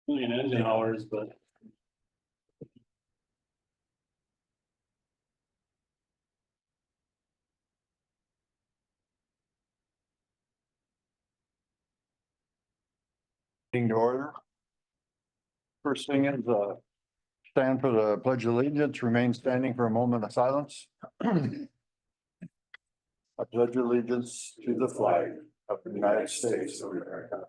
million engine hours, but. To order. First thing is, stand for the pledge of allegiance, remain standing for a moment of silence. I pledge allegiance to the flag of the United States of America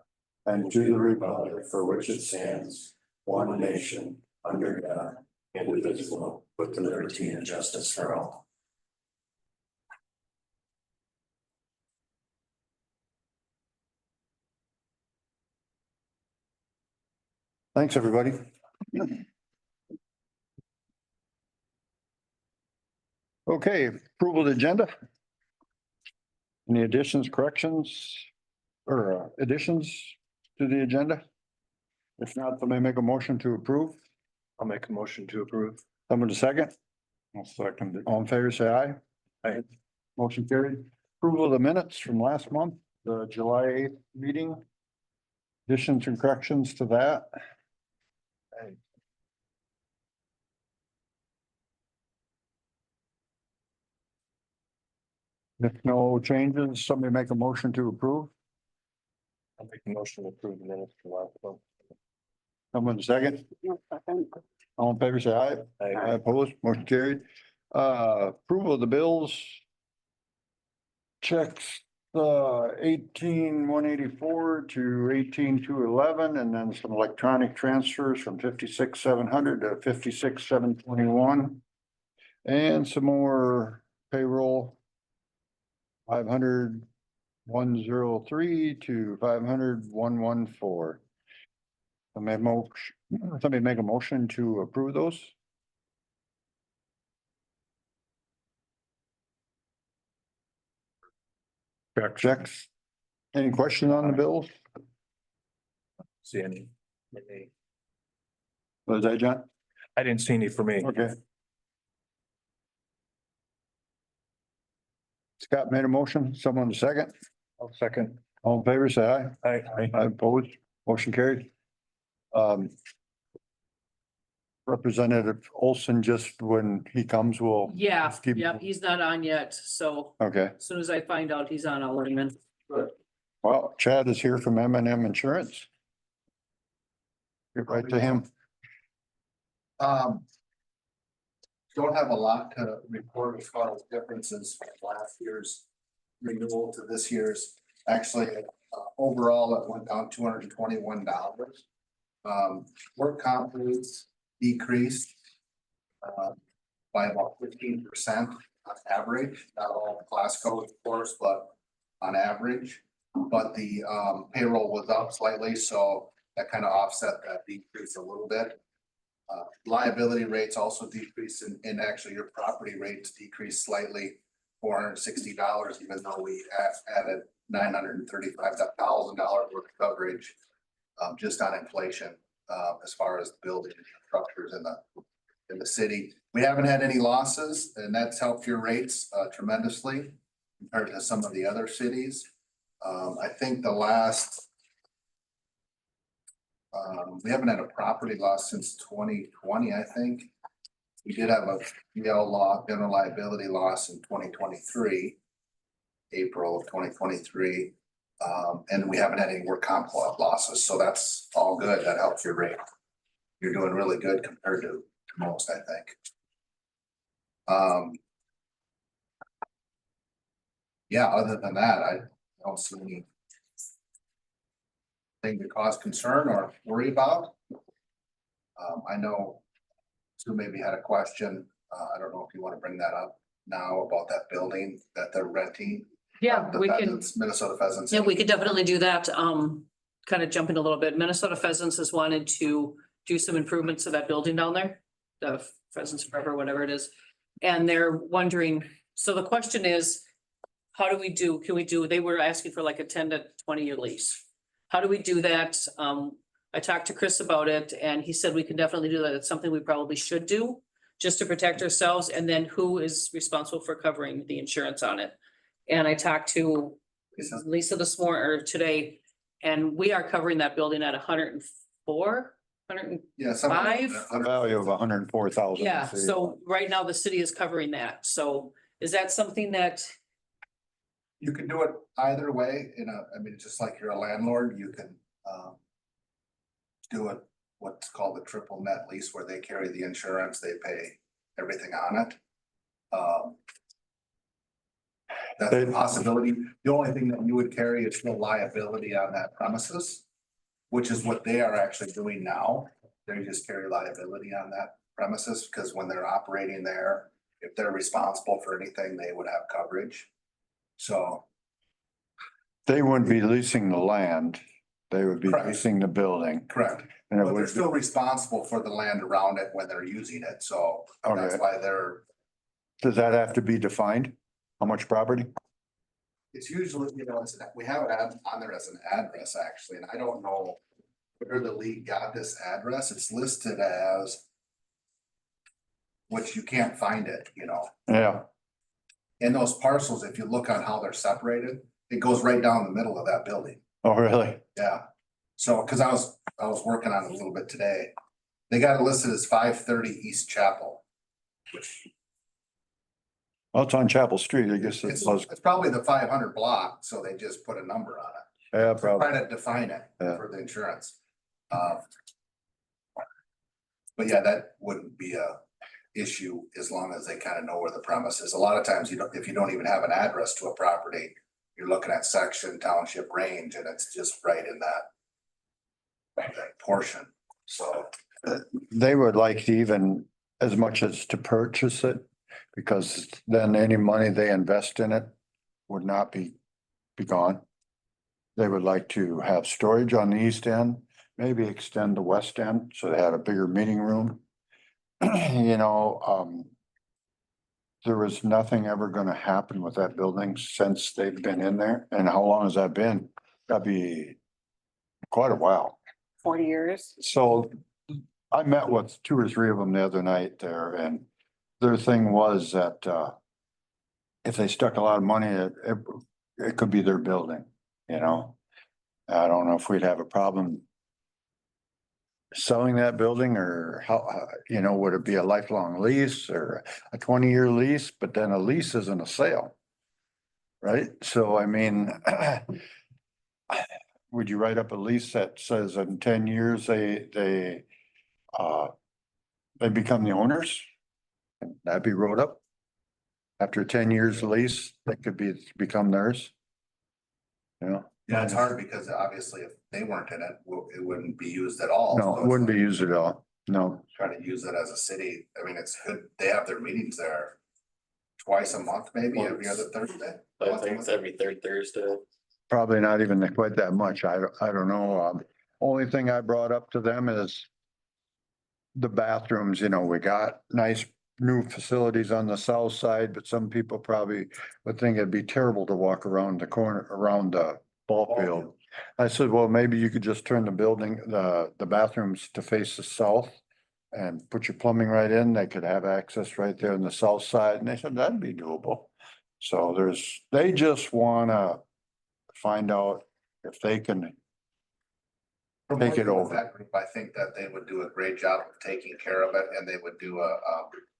and to the republic for which it stands, one nation, under God, indivisible, with liberty and justice for all. Thanks, everybody. Okay, approval of the agenda. Any additions, corrections, or additions to the agenda? If not, somebody make a motion to approve. I'll make a motion to approve. Someone to second. I'll second. All in favor, say aye. Aye. Motion carried. Approval of the minutes from last month, the July 8th meeting. Additions and corrections to that. If no changes, somebody make a motion to approve. I'll make a motion to approve the minutes for last month. Someone to second. All in favor, say aye. I oppose, motion carried. Approval of the bills. Checks, 18,184 to 18,211, and then some electronic transfers from 56,700 to 56,721. And some more payroll. 500,103 to 500,114. Somebody make a motion to approve those. Checks. Any question on the bills? See any? What was that, John? I didn't see any for me. Okay. Scott made a motion, someone to second, I'll second. all in favor, say aye. Aye. I oppose, motion carried. Representative Olson, just when he comes, will. Yeah, keep- yep, he's not on yet, so Okay, as soon as I find out he's on, I'll let him in. well, Chad is here from M&M Insurance. Get right to him. Don't have a lot to report as far as differences from last year's renewal to this year's. Actually, overall, it went down $221. Work comp rates decreased by about 15% on average, not all class codes, of course, but on average. But the payroll was up slightly, so that kind of offset that decrease a little bit. Liability rates also decreased and actually your property rates decreased slightly, $460, even though we added $935,000 worth of coverage. Just on inflation, as far as the building structures in the city. We haven't had any losses, and that's helped your rates tremendously compared to some of the other cities. I think the last we haven't had a property loss since 2020, I think. We did have a general liability loss in 2023, April of 2023. And we haven't had any work comp losses, so that's all good. That helps your rate. You're doing really good compared to most, I think. Yeah, other than that, I don't see any thing to cause concern or worry about. I know Sue maybe had a question. I don't know if you want to bring that up now about that building that they're renting. Yeah, The we can, Pheasants, Minnesota Pheasants. yeah, we could definitely do that. Kind of jumping a little bit. Minnesota Pheasants has wanted to do some improvements to that building down there. The Pheasants Forever, whatever it is. And they're wondering, so the question is, how do we do, they were asking for like a 10 to 20 year lease. How do we do that? I talked to Chris about it and he said we can definitely do that. It's something we probably should do just to protect ourselves. And then who is responsible for covering the insurance on it? And I talked to Lisa this morning or today, and we are covering that building at 104 Yeah. something like Five? that. A value of 104,000. Yeah, so right now the city is covering that. So is that something that, You can do it either way, I mean, just like you're a landlord, you can, do it, what's called a triple net lease, where they carry the insurance, they pay everything on it. That's a possibility. The only thing that you would carry is the liability on that premises, which is what they are actually doing now. They just carry liability on that premises, because when they're operating there, if they're responsible for anything, they would have coverage. So, They wouldn't be leasing the land. They would be Correct. leasing the building. correct. And it But they're would, still responsible for the land around it when they're using it, so that's Okay. why they're, does that have to be defined? How much property? it's usually, we have it on there as an address, actually, and I don't know where the league got this address. It's listed as, which you can't find it, Yeah, in those parcels, if you look on how they're separated, it goes right down the middle of that building. oh, really? Yeah, so, cause I was working on it a little bit today. They got it listed as 530 East Chapel, which Well, it's on Chapel Street, I guess it it's was, probably the 500 block, so they just put a number on it. yeah, probably. Trying to define it Yeah. for the insurance. But yeah, that wouldn't be a issue as long as they kind of know where the premise is. A lot of times if you don't even have an address to a property, you're looking at section, township, range, and it's just right in that portion. So, They would like to even as much as to purchase it, because then any money they invest in it would not be gone. They would like to have storage on the east end, maybe extend the west end, so they had a bigger meeting room. You know, there was nothing ever gonna happen with that building since they've been in there. And how long has that been? That'd be quite a while. 40 years. So I met with two or three of them the other night there, and their thing was that if they stuck a lot of money, it could be their building, you know? I don't know if we'd have a problem selling that building, or how, you know, would it be a lifelong lease or a 20-year lease? But then a lease isn't a sale. Right? So I mean, would you write up a lease that says in 10 years they become the owners? And that'd be wrote up. After 10 years lease, that could become theirs. You know? yeah, it's hard because obviously if they weren't in it, it wouldn't be used at all. No, So it wouldn't it's be like used at all. No, Try to use it as a city. I mean, it's good. They have their meetings there twice a month, maybe every other Thursday. I think it's every third Thursday. probably not even quite that much. I don't know. Only thing I brought up to them is the bathrooms, you know, we got nice new facilities on the south side, but some people probably would think it'd be terrible to walk around the corner, around the ball field. I said, well, maybe you could just turn the building, the bathrooms to face the south and put your plumbing right in. They could have access right there on the south side. And they said that'd be doable. So they just wanna find out if they can, From Take it working with over. That group, I think that they would do a great job of taking care of it, and they would do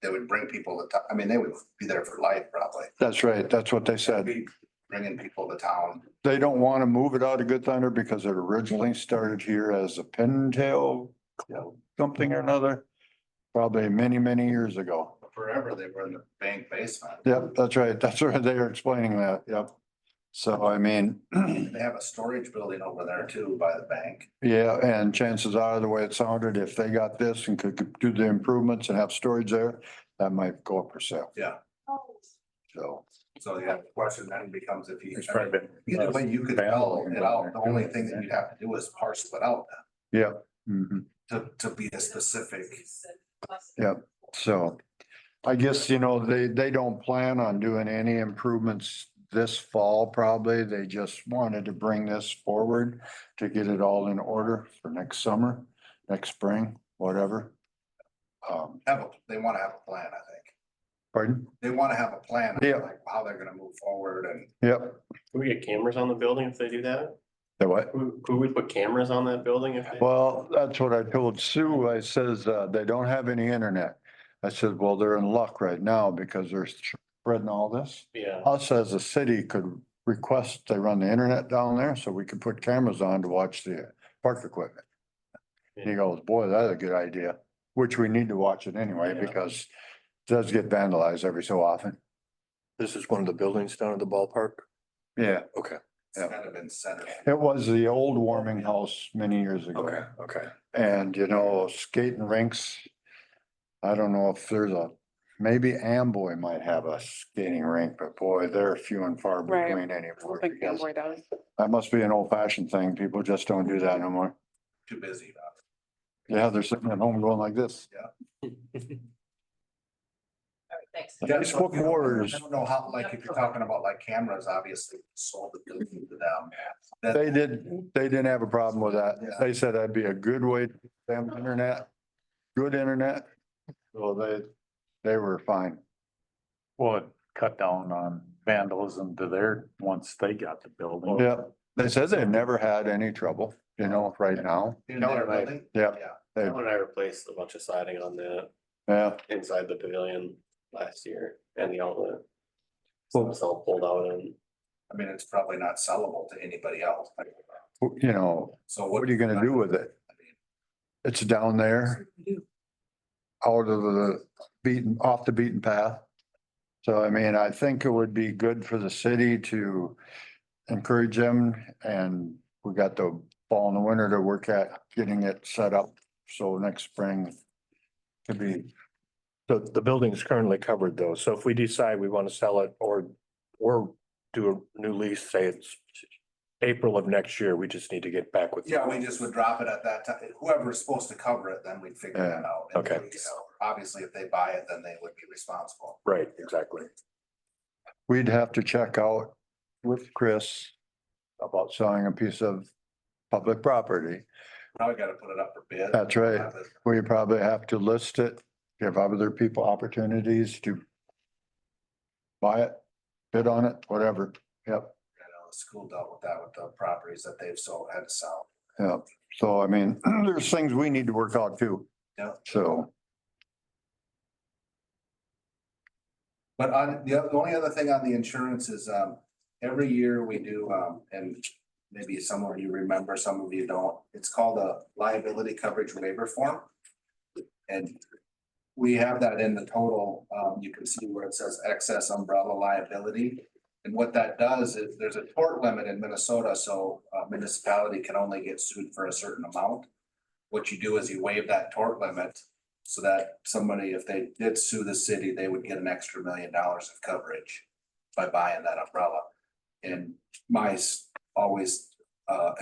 they would bring people to town. I mean, they would be there for life, probably. that's right, that's what they said. Be bringing people to town. They don't wanna move it out of Good Thunder because it originally started here as a Pintail something or another. Probably many, many years ago. Forever, they were in the bank basement. Yep, that's right. That's right. They are explaining that. Yep. So I mean, They have a storage building over there too by the bank. yeah, and chances are the way it sounded, if they got this and could do the improvements and have storage there, that might go up for sale. Yeah. So, So yeah, the question then becomes if you, It's probably been- either way you could sell it out. The only thing that you'd have to do is parcel it out yeah. Mhm. to be a specific. So I guess, you know, they don't plan on doing any improvements this fall, probably. They just wanted to bring this forward to get it all in order for next summer, next spring, whatever. They want to have a plan, I think. Pardon? They want to have a plan, Yeah. like how they're gonna move forward and Yep. Do we get cameras on the building if they do that? The what? Could we put cameras on that building if? Well, that's what I told Sue. I says, they don't have any internet. I said, well, they're in luck right now because they're spreading all this. Yeah, Us as a city could request they run the internet down there so we could put cameras on to watch the park equipment. He goes, boy, that's a good idea, which we need to watch it anyway Yeah. because it does get vandalized every so often. This is one of the buildings down at the ballpark? Yeah, Okay, It's kind of been centered. it was the old warming house many years ago. okay, okay. And you know, skating rinks. I don't know if there's maybe Amboy might have a skating rink, but boy, they're few and far Right. between anymore. Big because Amboy does. That must be an old fashioned thing. People just don't do that no more. Too busy now. Yeah, they're sitting at home going like this. All right, thanks. The Facebook wars, I don't know how, like, if you're talking about like cameras, obviously sold the building to them. That- they didn't have a problem with that. Yeah. They said that'd be a good way to them internet, good internet. So they were fine. Well, it cut down on vandalism to their, once they got the building. Yeah, they said they've never had any trouble, you know, right now. In their right. building? Yeah. Yeah. They, Ellen and I replaced a bunch of siding on that yeah, inside the pavilion last year and the outlet. Well- So it's all pulled out and I mean, it's probably not sellable to anybody else. you know, So what are you gonna do with it? I mean, It's down there. Out of the off the beaten path. So I mean, I think it would be good for the city to encourage them and we got the fall and the winter to work at getting it set up. So next spring could be, The building is currently covered though, so if we decide we want to sell it or do a new lease, say it's April of next year, we just need to get back with. Yeah, we just would drop it at that time. Whoever's supposed to cover it, then we'd figure that out. in the Okay. lease. Obviously, if they buy it, then they would be responsible. Right, exactly. we'd have to check out with Chris about selling a piece of public property. Probably gotta put it up for bid. That's right. We probably have to list it, give other people opportunities to buy it, bid on it, whatever. Yep. I know the school dealt with that with the properties that they've sold, had to sell. Yeah, so I mean, there's things we need to work out too. Yeah. So, But on the only other thing on the insurance is, every year we do, and maybe some of you remember, some of you don't, it's called a liability coverage waiver form. And we have that in the total, you can see where it says excess umbrella liability. And what that does is there's a tort limit in Minnesota, so a municipality can only get sued for a certain amount. What you do is you waive that tort limit so that somebody, if they did sue the city, they would get an extra $1 million of coverage by buying that umbrella. And my always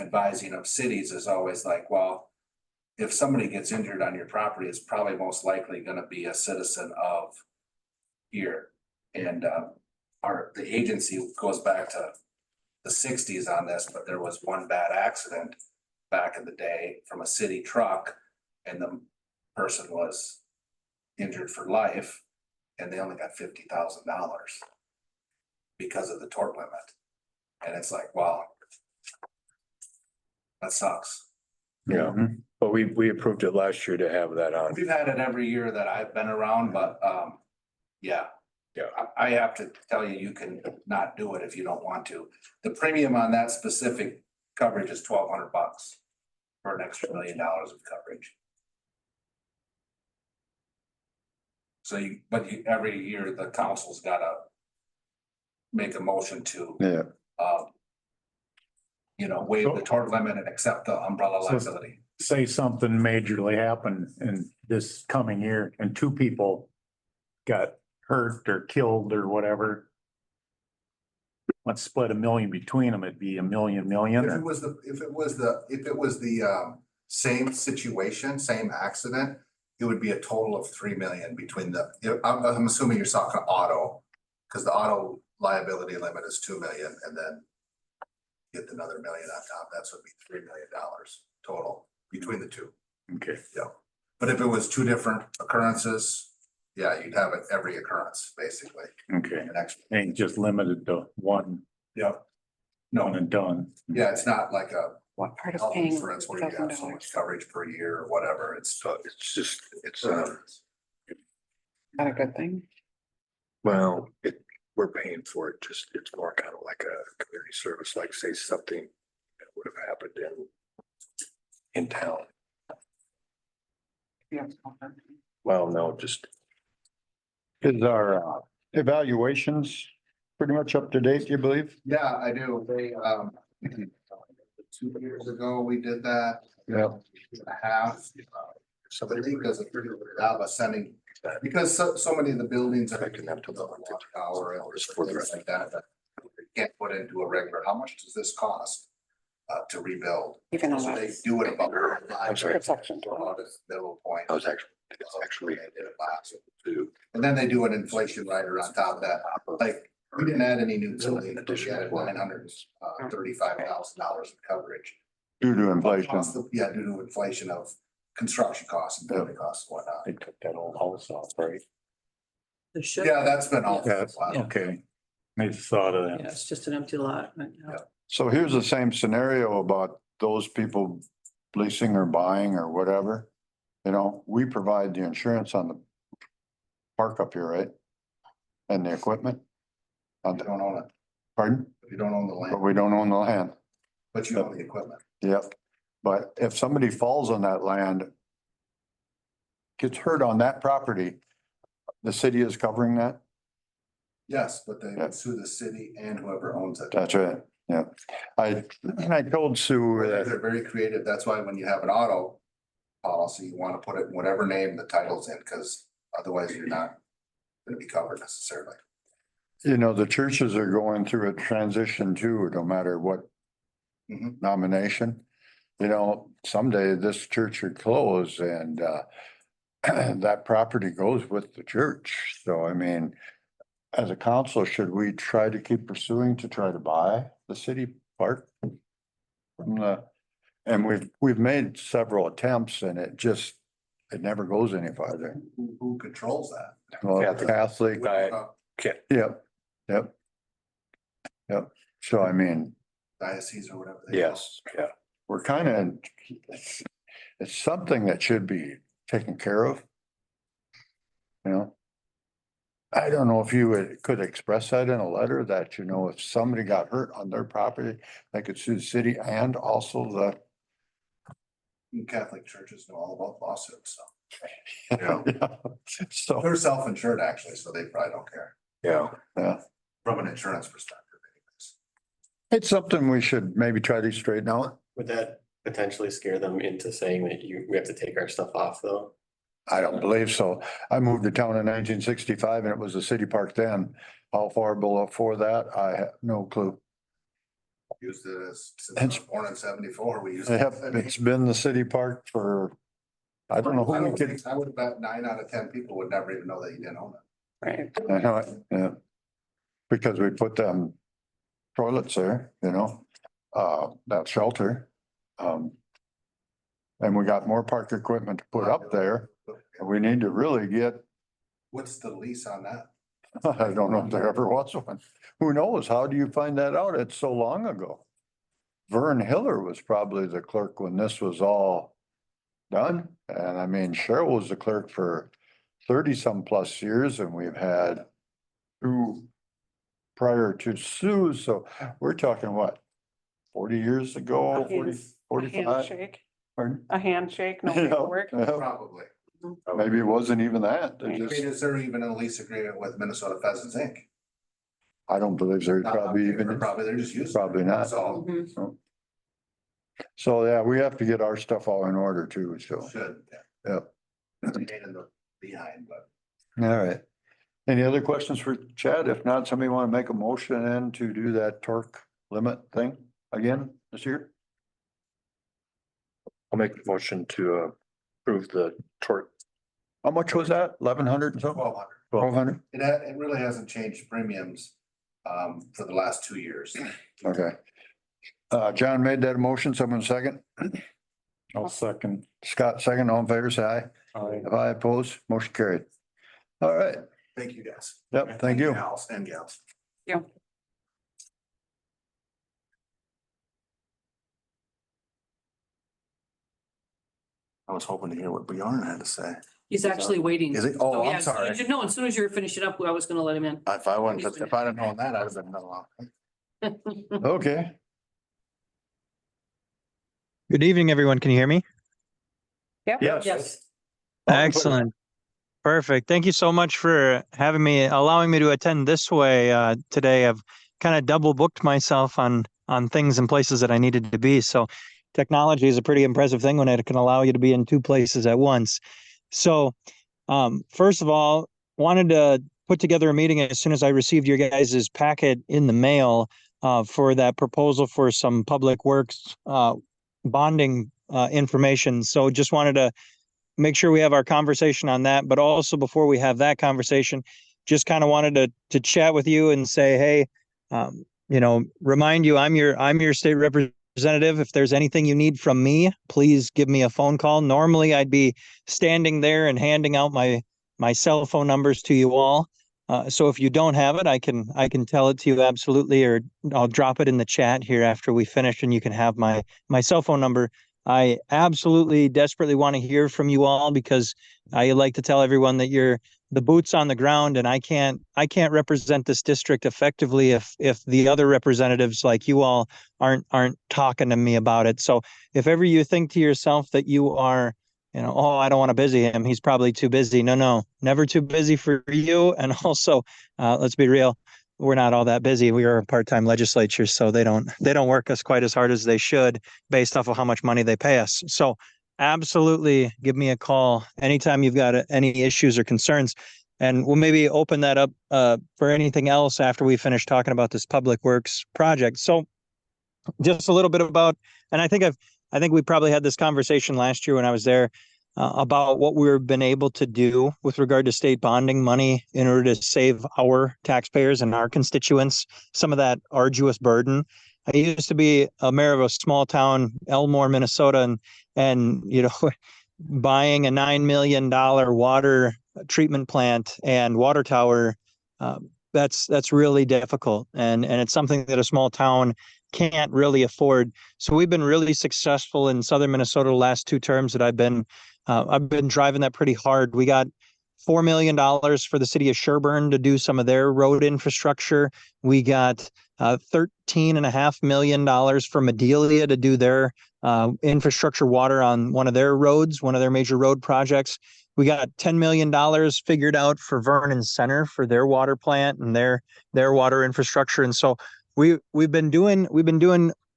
advising of cities is always like, well, if somebody gets injured on your property, it's probably most likely gonna be a citizen of here. And the agency goes back to the sixties on this, but there was one bad accident back in the day from a city truck, and the person was injured for life, and they only got $50,000 because of the tort limit. And it's like, wow, that sucks. Yeah, but we approved it last year to have that on. We've had it every year that I've been around, but yeah. Yeah. I have to tell you, you can not do it if you don't want to. The premium on that specific coverage is $1,200 for an extra $1 million of coverage. So every year the council's gotta make a motion to, yeah, waive the tort limit and accept the umbrella So- liability. Say something majorly happened in this coming year and two people got hurt or killed or whatever. Let's split $1 million between them. It'd be $1 million. If it was the same situation, same accident, it would be a total of 3 million between I'm assuming you're talking auto, because the auto liability limit is 2 million, and then get another million on top, that's would be $3 million total between the two. Okay. But if it was two different occurrences, yeah, you'd have it every occurrence, basically, Okay. an extra. Ain't just limited to one. Yeah. one No, and done. yeah, it's not like a What part of health paying insurance where you have so $1,000? much coverage per year or whatever. It's, It's just, it's, Not a good thing. well, we're paying for it, just, it's more kind of like a community service, like say something that would have happened in town. Yeah. Well, no, just, Is our evaluations pretty much up to date, you believe? yeah, I do. They, 2 years ago, we did that. Yeah. And a half. Somebody does a pretty good job of sending, because so many of the buildings are Connecting them to the power and things like that, that you can't put into a regular, how much does this cost? To rebuild, Even though so they that's do it about. I'm sorry. perception. About this middle point. I was actually They did it last. to And then they do an inflation rider on top of that, like, we didn't add any new buildings, but we added $935,000 in coverage. Due to inflation. Yeah, due to inflation of construction costs and building costs and whatnot. they took that old house off, right? There should, Yeah, that's been all. That's, okay. I just thought of yeah, that. it's just an empty lot. Right now. So here's the same scenario about those people leasing or buying or whatever. You know, we provide the insurance on the park up here, right? And the equipment. You don't own it, Pardon? you don't own the But land, we don't own the land. but you own the equipment. Yep. But if somebody falls on that land, gets hurt on that property, the city is covering that? Yes, but they Yeah. would sue the city and whoever owns it. That's right. Yeah. I told Sue They're that, very creative. That's why when you have an auto policy, you want to put it in whatever name the title's in, because otherwise you're not gonna be covered necessarily. you know, the churches are going through a transition too, no matter what Mhm. nomination. You know, someday this church would close and that property goes with the church. So I mean, as a council, should we try to keep pursuing to try to buy the city park? From the, and we've made several attempts and it never goes any farther. Who controls that? Well, Catholic. Catholic, yep, yep. Yep, so I mean, Diocese or whatever. they Yes, yeah. we're kind of, it's something that should be taken care of. You know? I don't know if you could express that in a letter that, you know, if somebody got hurt on their property, they could sue the city and also the. call. Catholic churches know all about lawsuits, so So, they're self-insured actually, so they probably don't care Yeah, from an insurance perspective anyways. it's something we should maybe try to straighten out. Would that potentially scare them into saying that we have to take our stuff off though? I don't believe so. I moved to town in 1965 and it was a city park then. How far before that? I have no clue. Used it as, since I was born in 74, we used it. Yep, it's been the city park for, I don't know who we could. I would bet 9 out of 10 people would never even know that you didn't own it. Right. I know it, yeah. Because we put them toilets there, you know, that shelter. And we got more park equipment to put up there. We need to really get, What's the lease on that? I don't know if there ever was one. Who knows? How do you find that out? It's so long ago. Vern Hiller was probably the clerk when this was all done. And I mean, Cheryl was the clerk for 30-some plus years and we've had two prior to Sue. So we're talking what? 40 years ago, 40, A 45? handshake, Pardon? a handshake, no Yeah, paperwork. yeah. Probably. Maybe it wasn't even that. They I mean, just- is there even a lease agreement with Minnesota Pheasants Inc.? I don't believe there's Not probably on paper, even, Probably they're just using. probably not. So Mhm. So yeah, we have to get our stuff all in order too, so, should. Yep. It's a pain in the behind, but. all right. Any other questions for Chad? If not, somebody want to make a motion then to do that torque limit thing again this year? I'll make the motion to approve the tort. How much was that? 1,100 and something? 1,200. 1,200? It really hasn't changed premiums for the last 2 years. Okay. John made that motion. Someone second? I'll second. Scott second. All in favor, say aye. Aye. If I oppose, motion carried. All right. Thank you, guys. Yep, thank you. Gals and gals. I was hoping to hear what Bjorn had to say. He's actually waiting. Is he? Oh, yeah, I'm as soon sorry. as you- No, as soon as you're finishing up, I was gonna let him in. If I wouldn't, if I'd have known that, I'd have been, no. Okay. Good evening, everyone. Can you hear me? Yes. Yes. Excellent. Perfect. Thank you so much for having me, allowing me to attend this way today. I've kind of double booked myself on things and places that I needed to be. So technology is a pretty impressive thing when it can allow you to be in two places at once. So first of all, wanted to put together a meeting as soon as I received your guys' packet in the mail for that proposal for some public works bonding information. So just wanted to make sure we have our conversation on that. But also before we have that conversation, just kind of wanted to chat with you and say, hey, remind you I'm your state representative. If there's anything you need from me, please give me a phone call. Normally I'd be standing there and handing out my cell phone numbers to you all. So if you don't have it, I can tell it to you absolutely, or I'll drop it in the chat here after we finish, and you can have my cell phone number. I absolutely desperately want to hear from you all, because I like to tell everyone that you're the boots on the ground, and I can't represent this district effectively if the other representatives like you all aren't talking to me about it. So if ever you think to yourself that you are, oh, I don't want to busy him, he's probably too busy. No, never too busy for you. And also, let's be real, we're not all that busy. We are a part-time legislature, so they don't work us quite as hard as they should based off of how much money they pay us. So absolutely give me a call anytime you've got any issues or concerns, and we'll maybe open that up for anything else after we finish talking about this public works project. So just a little bit about, and I think we probably had this conversation last year when I was there about what we've been able to do with regard to state bonding money in order to save our taxpayers and our constituents some of that arduous burden. I used to be a mayor of a small town, Elmore, Minnesota, and buying a $9 million water treatment plant and water tower. That's really difficult, and it's something that a small town can't really afford. So we've been really successful in southern Minnesota the last 2 terms that I've been driving that pretty hard. We got $4 million for the city of Sherburne to do some of their road infrastructure. We got $13.5 million for Medelia to do their infrastructure water on one of their roads, one of their major road projects. We got $10 million figured out for Vernon Center for their water plant and their water infrastructure. And so we've been doing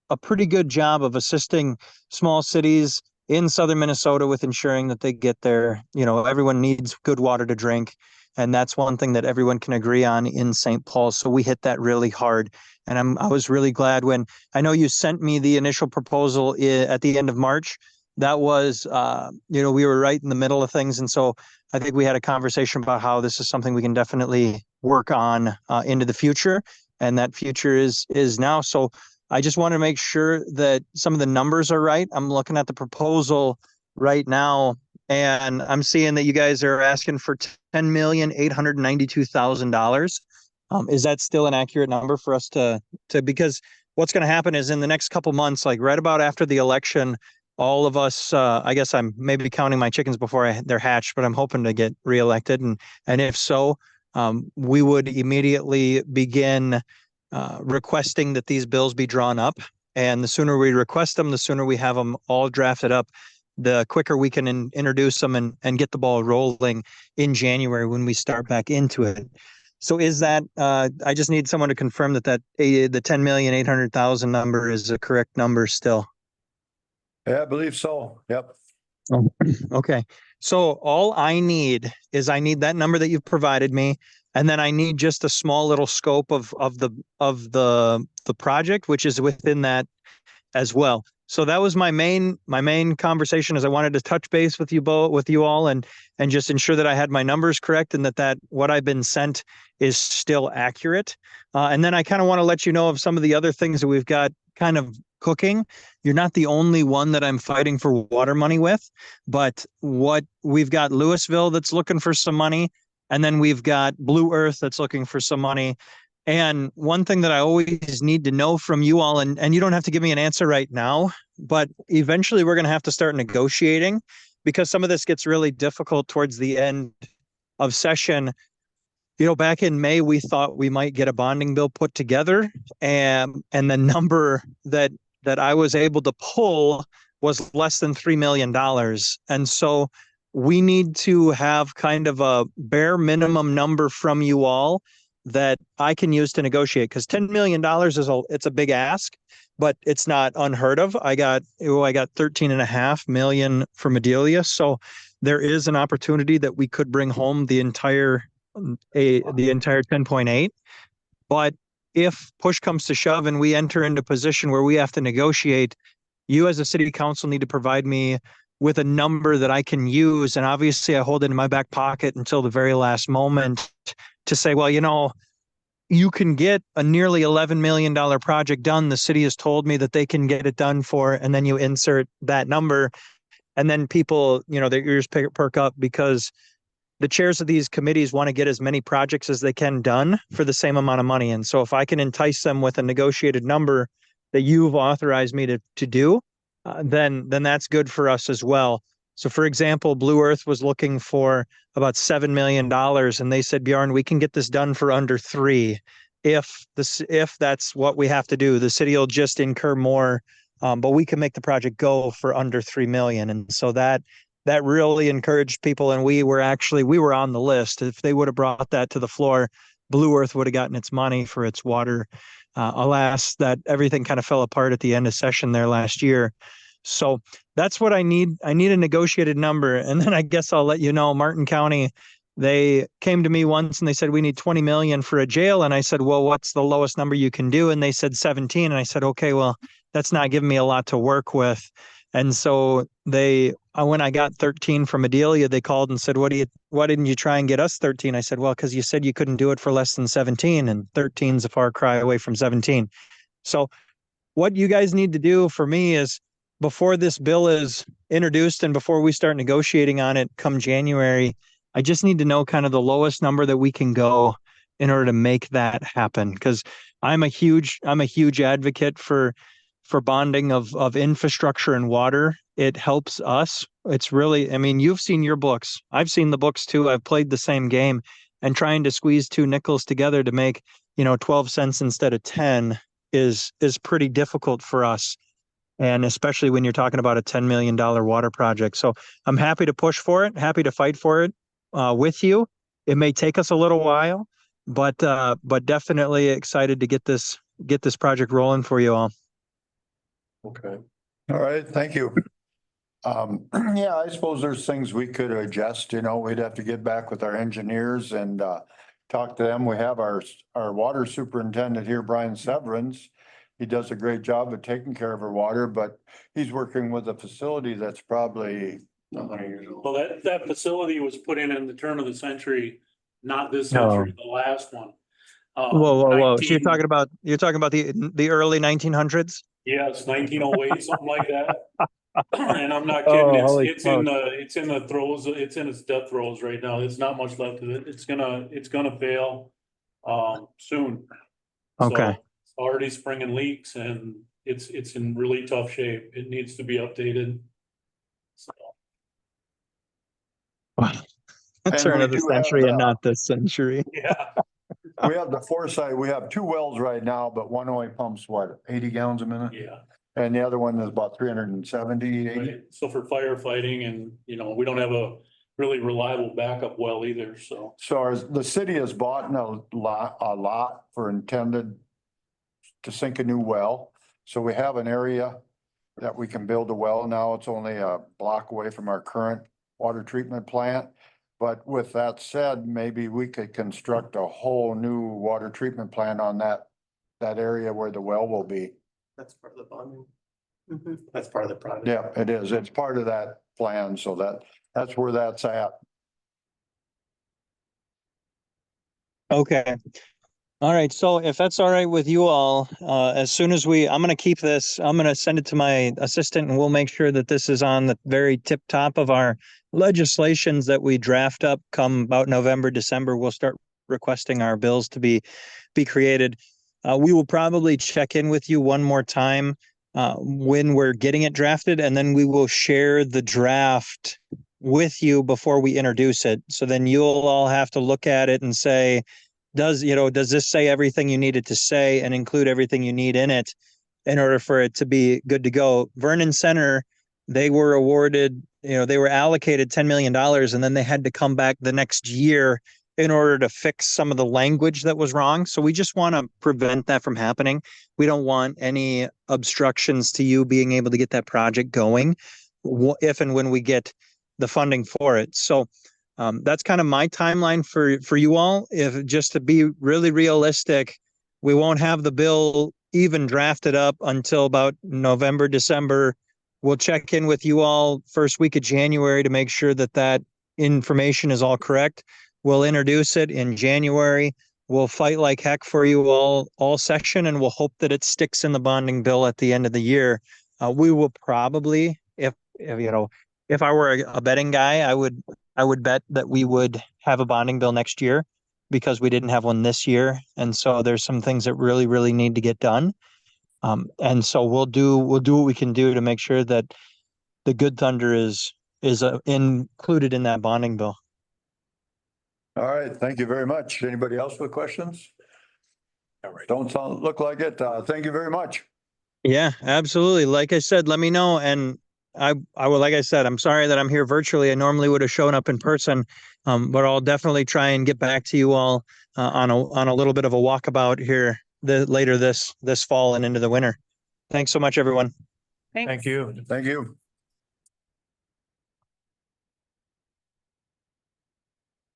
a pretty good job of assisting small cities in southern Minnesota with ensuring that they get their, everyone needs good water to drink. And that's one thing that everyone can agree on in St. Paul. So we hit that really hard. And I was really glad when I know you sent me the initial proposal at the end of March. That was, we were right in the middle of things. And so I think we had a conversation about how this is something we can definitely work on into the future. And that future is now. So I just want to make sure that some of the numbers are right. I'm looking at the proposal right now, and I'm seeing that you guys are asking for $10,892,000. Is that still an accurate number for us to because what's going to happen is in the next couple months, like right about after the election, all of us, I guess I'm maybe counting my chickens before they're hatched, but I'm hoping to get reelected. And if so, we would immediately begin requesting that these bills be drawn up. And the sooner we request them, the sooner we have them all drafted up, the quicker we can introduce them and get the ball rolling in January when we start back into it. So is that, I just need someone to confirm that the $10,800,000 number is the correct number still. Yeah, I believe so. Yep. Okay. So all I need that number that you've provided me. And then I need just a small little scope of the project, which is within that as well. So that was my main conversation, is I wanted to touch base with you all and just ensure that I had my numbers correct and that what I've been sent is still accurate. And then I kind of want to let you know of some of the other things that we've got kind of cooking. You're not the only one that I'm fighting for water money with, but we've got Louisville that's looking for some money. And then we've got Blue Earth that's looking for some money. And one thing that I always need to know from you all, and you don't have to give me an answer right now, but eventually we're going to have to start negotiating. because some of this gets really difficult towards the end of session. You know, back in May, we thought we might get a bonding bill put together, and the number that I was able to pull was less than $3 million. And so we need to have kind of a bare minimum number from you all that I can use to negotiate, because $10 million it's a big ask, but it's not unheard of. I got 13.5 million from Adelia. So there is an opportunity that we could bring home the entire 10.8. But if push comes to shove and we enter into a position where we have to negotiate, you as a city council need to provide me with a number that I can use. And obviously I hold it in my back pocket until the very last moment to say, well, you know, you can get a nearly $11 million project done. The city has told me that they can get it done for, and then you insert that number, and then people, you know, their ears perk up, because the chairs of these committees want to get as many projects as they can done for the same amount of money. And so if I can entice them with a negotiated number that you've authorized me to do, then that's good for us as well. So for example, Blue Earth was looking for about $7 million, and they said, Bjorn, we can get this done for under 3. If that's what we have to do, the city will just incur more, but we can make the project go for under 3 million. And so that really encouraged people. And we were on the list. If they would have brought that to the floor, Blue Earth would have gotten its money for its water. Alas, that everything kind of fell apart at the end of session there last year. So that's what I need. I need a negotiated number. And then I guess I'll let you know, Martin County, they came to me once and they said, we need 20 million for a jail. And I said, well, what's the lowest number you can do? And they said 17. And I said, okay, well, that's not giving me a lot to work with. And so when I got 13 from Adelia, they called and said, why didn't you try and get us 13? I said, well, because you said you couldn't do it for less than 17, and 13 is a far cry away from 17. So what you guys need to do for me is, before this bill is introduced and before we start negotiating on it come January, I just need to know kind of the lowest number that we can go in order to make that happen. Because I'm a huge advocate for bonding of infrastructure and water. It helps us. It's really, I mean, you've seen your books. I've seen the books too. I've played the same game, and trying to squeeze 2 nickels together to make, 12 cents instead of 10 is pretty difficult for us. And especially when you're talking about a $10 million water project. So I'm happy to push for it, happy to fight for it with you. It may take us a little while, but definitely excited to get this project rolling for you all. Okay. All right, thank you. Yeah, I suppose there's things we could adjust, we'd have to get back with our engineers and talk to them. We have our water superintendent here, Brian Severance. He does a great job of taking care of our water, but he's working with a facility that's probably 100 years old. Well, that facility was put in the turn of the century, not this No. century, the last one. Whoa. So 19 you're talking about the early 1900s? Yes, 1908, something like that. And I'm not kidding, it's in the throes, it's in its death throes right now. There's not much left of it. It's gonna fail soon. Okay. So it's already springing leaks, and it's in really tough shape. It needs to be updated. So. Wow. And Turn we of the do have century and the- not this century. Yeah, We have the foresight, we have 2 wells right now, but one only pumps 80 gallons a minute? yeah. And the other one is about 370, 80. Right. So for firefighting, and we don't have a really reliable backup well either, so. So the city has bought a lot for intended to sink a new well. So we have an area that we can build a well now. It's only a block away from our current water treatment plant. But with that said, maybe we could construct a whole new water treatment plant on that area where the well will be. That's part of the bonding. That's part of the project. Yeah, it is. It's part of that plan. So that's where that's at. Okay. All right. So if that's all right with you all, as soon as I'm going to keep this, I'm going to send it to my assistant, and we'll make sure that this is on the very tip top of our legislations that we draft up come about November, December. We'll start requesting our bills to be created. We will probably check in with you one more time when we're getting it drafted, and then we will share the draft with you before we introduce it. So then you'll all have to look at it and say, does this say everything you needed to say and include everything you need in it in order for it to be good to go? Vernon Center, they were awarded, they were allocated $10 million, and then they had to come back the next year in order to fix some of the language that was wrong. So we just want to prevent that from happening. We don't want any obstructions to you being able to get that project going if and when we get the funding for it. So that's kind of my timeline for you all. If just to be really realistic, we won't have the bill even drafted up until about November, December. We'll check in with you all first week of January to make sure that that information is all correct. We'll introduce it in January. We'll fight like heck for you all session, and we'll hope that it sticks in the bonding bill at the end of the year. We will probably, if I were a betting guy, I would bet that we would have a bonding bill next year because we didn't have one this year. And so there's some things that really, really need to get done. And so we'll do what we can do to make sure that the Good Thunder is included in that bonding bill. All right, thank you very much. Anybody else with questions? All right. Don't look like it. Thank you very much. Yeah, absolutely. Like I said, let me know. And I will, like I said, I'm sorry that I'm here virtually. I normally would have shown up in person. But I'll definitely try and get back to you all on a little bit of a walkabout here later this fall and into the winter. Thanks so much, everyone. Thank you. Thank you.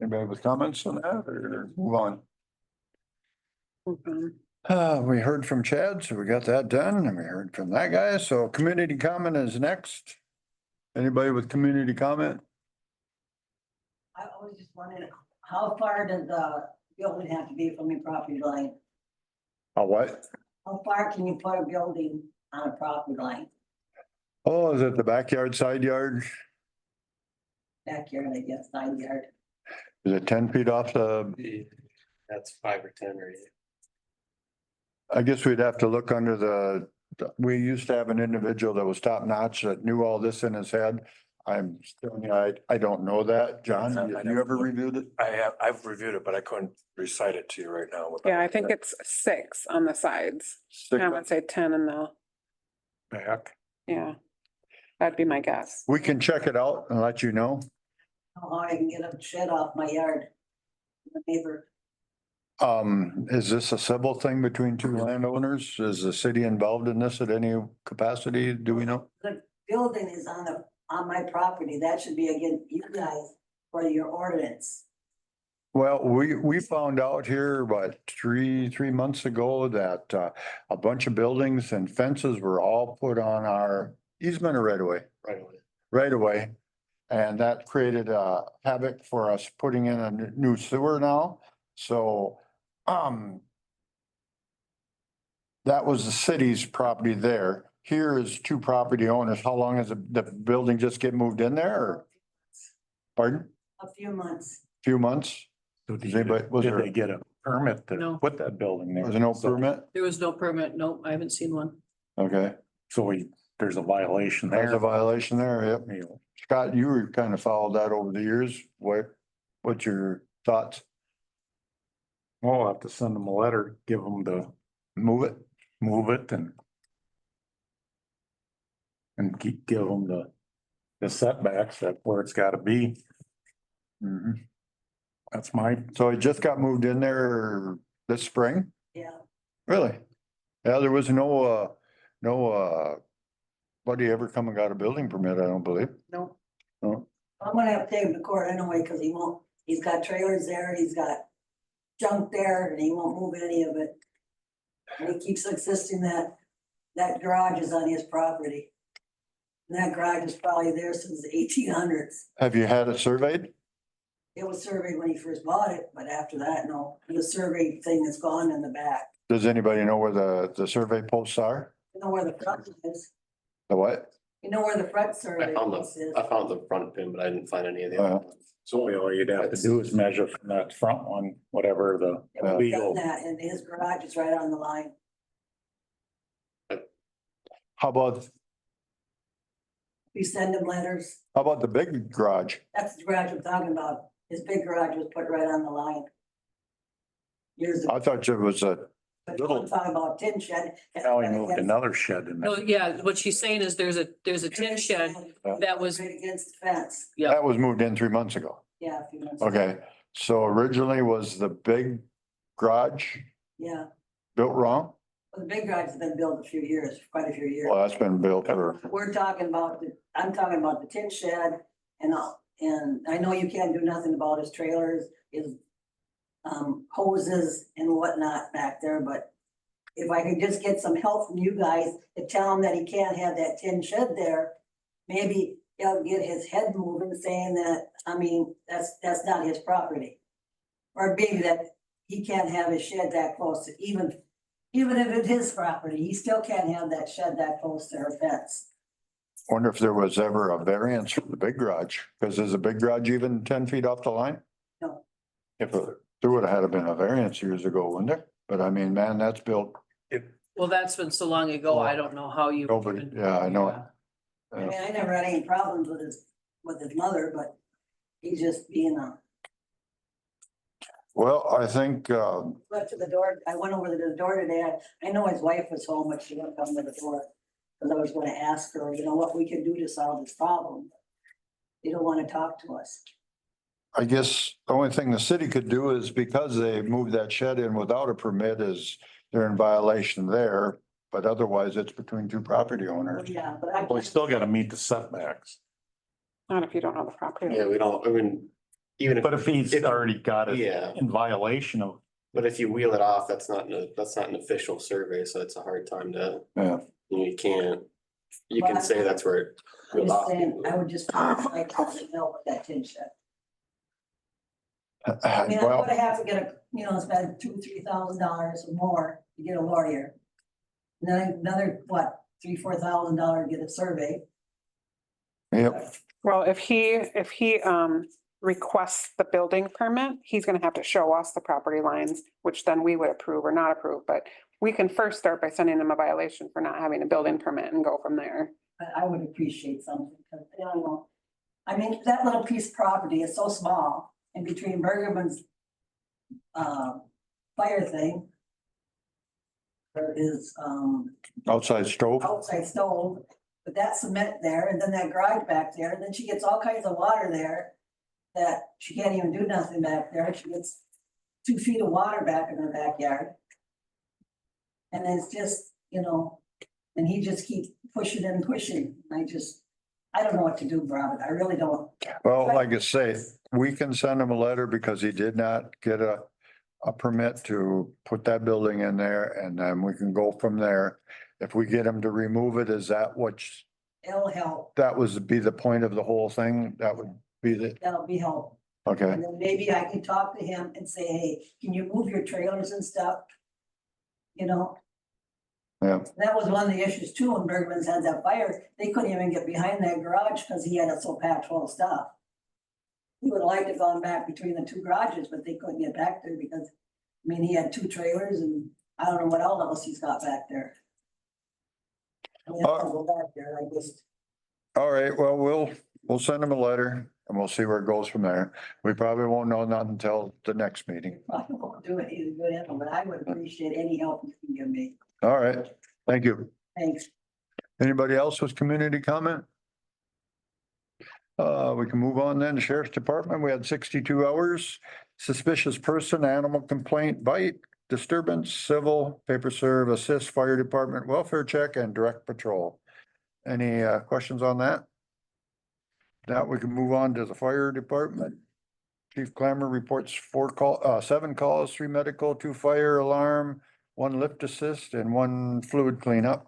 Anybody with comments on that or move on? We heard from Chad, so we got that done, and we heard from that guy. So community comment is next. Anybody with community comment? I was just wondering, how far does the building have to be from your property line? What? How far can you put a building on a property line? Oh, is it the backyard, side yard? Backyard, I guess, side yard. Is it 10 feet off the, That's 5 or 10 or 8. I guess we'd have to look under we used to have an individual that was top notch that knew all this in his head. I don't know that. John, have you ever reviewed it? I've reviewed it, but I couldn't recite it to you right now. Yeah, I think it's 6 on the sides. I would say 10 in the, Back. yeah. That'd be my guess. We can check it out and let you know. How hard I can get a shed off my yard. The neighbor, Is this a civil thing between two landowners? Is the city involved in this at any capacity? Do we know? the building is on my property. That should be again, you guys, for your ordinance. Well, we found out here about three months ago that a bunch of buildings and fences were all put on our easement or right away. Right away. And that created havoc for us putting in a new sewer now. So that was the city's property there. Here is two property owners. How long has the building just get moved in there or? Pardon? A few months. Few months? So Does anybody, was did there, they get a permit to No. put that building there? was there no So- permit? There was no permit. Nope, I haven't seen one. Okay, So there's a violation there's a there. violation there, yep. You know, Scott, you were kind of followed that over the years. What's your thoughts? We'll have to send them a letter, give them Move it? move it and give them the setbacks at where it's gotta be. Mhm. That's my, So it just got moved in there this spring? Yeah. Really? Yeah, there was no nobody ever come and got a building permit, I don't believe. No. No. I'm gonna have to take him to court anyway, cause he won't, he's got trailers there, he's got junk there, and he won't move any of it. And he keeps insisting that garage is on his property. And that garage is probably there since the 1800s. Have you had it surveyed? It was surveyed when he first bought it, but after that, no, the survey thing is gone in the back. Does anybody know where the survey posts are? You know where the front is, The what? you know where the front I survey found post is. the front pin, but I didn't find any of the other ones. so all you'd have to do is measure from that front one, whatever the Yeah, we've done legal. that, and his garage is right on the line. How about, We send him letters. how about the big garage? That's the garage I'm talking about. His big garage was put right on the line. Years ago. I thought it was a, But little- I'm talking about tin shed. Now he moved another shed in there. No, yeah, what she's saying is there's a tin shed that was, Right against the fence. yeah, that was moved in 3 months ago. Yeah, a few months. ago. Okay, so originally was the big garage Yeah, built wrong? well, the big garage has been built a few years, quite a few years. Well, that's been built for, We're talking about, I'm talking about the tin shed and all, and I know you can't do nothing about his trailers, his hoses and whatnot back there, but if I could just get some help from you guys to tell him that he can't have that tin shed there, maybe he'll get his head moving saying that, I mean, that's not his property. Or maybe that he can't have his shed that close to, even if it's his property, he still can't have that shed that close to her fence. wonder if there was ever a variance for the big garage, because is a big garage even 10 feet off the line? No. If there would have had been a variance years ago, wouldn't there? But I mean, man, that's built, well, that's been so long ago, I don't know how you. nobody, yeah, I know. I mean, I never had any problems with his mother, but he's just being Well, I think, went to the door, I went over to the door today, I know his wife was home, but she wouldn't come to the door. Cause I was gonna ask her, you know, what we can do to solve this problem. They don't wanna talk to us. I guess the only thing the city could do is because they moved that shed in without a permit is they're in violation there. But otherwise, it's between two property owners. Yeah, but I. Well, we still gotta meet the setbacks. Not if you don't know the property. Yeah, we don't, I mean, even if, But if he's already got it yeah, in violation of, but if you wheel it off, that's not an official survey, so it's a hard time to, Yeah. you can't. You can say that's where it I'm wheeled just off. saying, I would just like to help with that tin shed. I mean, I'm Well, gonna have to get spend $2,000-3,000 or more to get a lawyer. And then another, what, $3,000-4,000 to get a survey. yep, Well, if he requests the building permit, he's gonna have to show us the property lines, which then we would approve or not approve, but we can first start by sending them a violation for not having a building permit and go from there. But I would appreciate something, because I don't know. I mean, that little piece of property is so small, and between Bergerman's fire thing. There is outside stove. outside stove, but that cement there, and then that garage back there, and then she gets all kinds of water there. That she can't even do nothing back there, she gets 2 feet of water back in her backyard. And it's just, and he just keeps pushing and pushing, I don't know what to do, Robert, I really don't. Well, like I say, we can send him a letter because he did not get a permit to put that building in there, and then we can go from there. If we get him to remove it, is that what, It'll help, that was be the point of the whole thing? That would be the, that'll be helpful. okay, And then maybe I can talk to him and say, hey, can you move your trailers and stuff? yeah, That was one of the issues too, when Bergman's had that fire, they couldn't even get behind that garage because he had it so packed full of stuff. He would have liked to have gone back between the two garages, but they couldn't get back there because, he had 2 trailers and I don't know what else he's got back there. I mean, I'll go back there, I just, all right, well, we'll send him a letter and we'll see where it goes from there. We probably won't know nothing until the next meeting. probably won't do it, he's a good animal, but I would appreciate any help you can give me. All right, thank you. Thanks. Anybody else with community comment? We can move on then to Sheriff's Department. We had 62 hours. Suspicious person, animal complaint, bite, disturbance, civil, paper serve, assist, fire department, welfare check, and direct patrol. Any questions on that? Now we can move on to the fire department. Chief Clammer reports 7 calls, 3 medical, 2 fire alarm, 1 lift assist, and 1 fluid cleanup.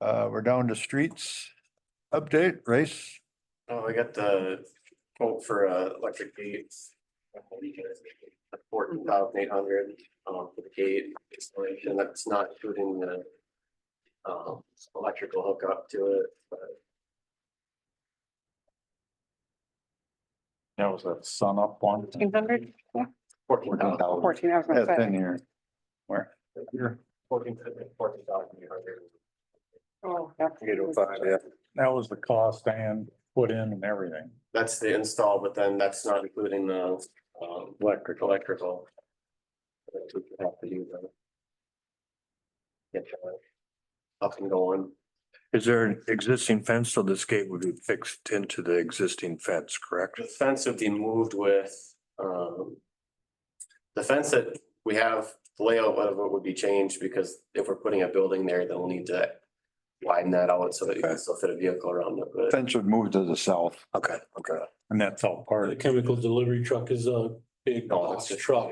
We're down to streets. Update, Race. Oh, I got the quote for electric gates. 14,800 for the gate installation. That's not including the electrical hookup to it, but that was a sun up one. 1,500, yeah, 14,000. 14, I was gonna That's say. in here. Where? Here. 14,800. Oh, yep. 805, yeah. That was the cost and put in and everything. That's the install, but then that's not including the electrical. That we have to do the. Get that up and going. Is there an existing fence, so this gate would be fixed into the existing fence, correct? The fence would be moved with, the fence that we have, the layout of it would be changed because if we're putting a building there, they'll need to widen that out so that you can still fit a vehicle around it, but. Fence would move to the south. Okay, okay. And that's all part The of it. chemical delivery truck is a big No, box it's just truck.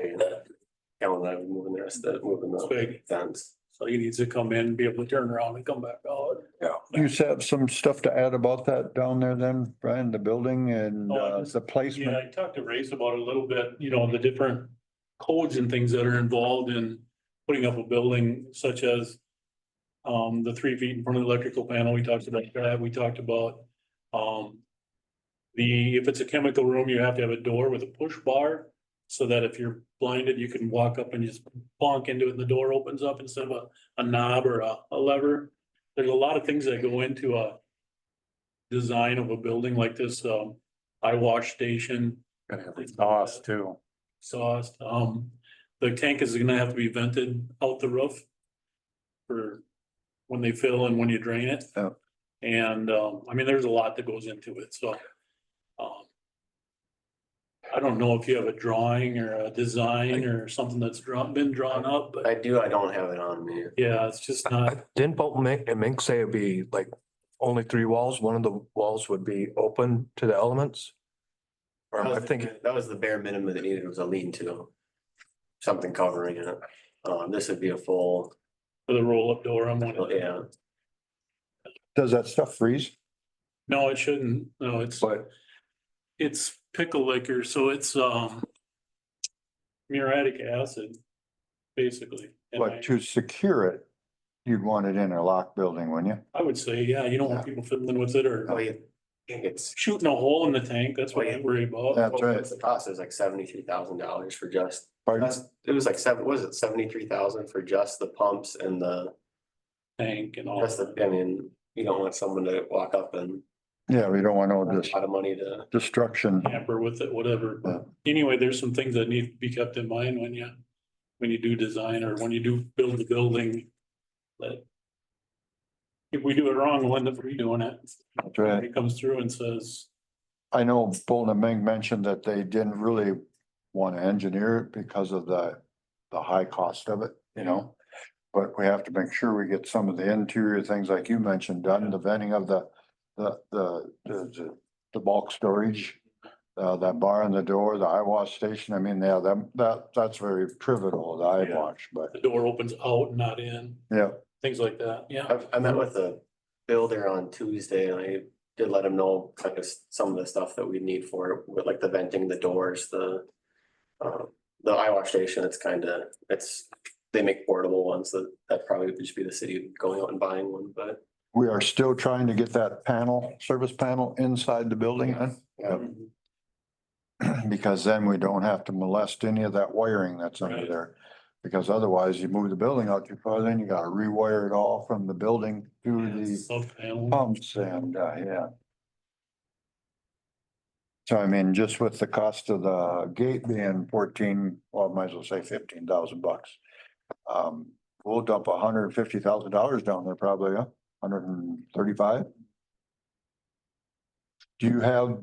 Alan and I were moving the rest of, moving It's the big. fence. So he needs to come in, be able to turn around and come back out. You have some stuff to add about that down there then, Brian, the building and Oh, the Yeah, placement? I talked to Race about it a little bit, you know, the different codes and things that are involved in putting up a building such as the 3 feet in front of the electrical panel. We talked about that. We talked about if it's a chemical room, you have to have a door with a push bar so that if you're blinded, you can walk up and just bonk into it and the door opens up instead of a knob or a lever. There's a lot of things that go into a design of a building like this, eye wash station. Gotta have exhaust too. Exhaust, the tank is gonna have to be vented out the roof for when they fill and when you drain it. Yeah. And, I mean, there's a lot that goes into it, so. I don't know if you have a drawing or a design or something that's been drawn up, but I do, I don't have it on me. yeah, it's just not, Didn't Bolton Mink say it'd be like only 3 walls? One of the walls would be open to the elements? Or am I thinking, That was the bare minimum that needed was a lean-to. Something covering it. This would be a full, for the roll-up door, I'm one of them. yeah, Does that stuff freeze? No, it shouldn't, no, But it's pickle liquor, so it's, muriatic acid, basically. And but to secure it, you'd want it in a locked building, wouldn't you? I would say, yeah, you don't want people fiddling with it or oh, yeah, I think it's. shooting a hole in the tank, that's what I worry about. That's right. What's the cost? It was like $73,000 for just, Pardon? it was like what was it, 73,000 for just the pumps and Tank and all. just I mean, you don't want someone to walk up and Yeah, we don't want a no lot of money to. destruction. Tamper with it, whatever. Yeah. Anyway, there's some things that need to be kept in mind when you do design or when you do build the building. That if we do it wrong, we'll end up redoing it. That's right. It comes through and says, I know Bolton and Ming mentioned that they didn't really want to engineer it because of the high cost of it, you know? But we have to make sure we get some of the interior things like you mentioned done, the venting of the bulk storage. That bar in the door, the eye wash station, I mean, yeah, that's very pivotal, the eye Yeah. wash, but the door opens out, not in, yeah. things like that, yeah. I met with the builder on Tuesday and I did let him know kind of some of the stuff that we need for it, with like the venting, the doors, the eye wash station, they make portable ones that probably would just be the city going out and buying one, but. We are still trying to get that service panel inside the building, huh? Mhm. Because then we don't have to molest any of that wiring that's under Right. there. Because otherwise you move the building out too far, then you gotta rewire it all from the building to the Sub panel. pumps and, yeah. So I mean, just with the cost of the gate being 14, well, might as well say $15,000. We'll dump $150,000 down there probably, huh? 135. Do you have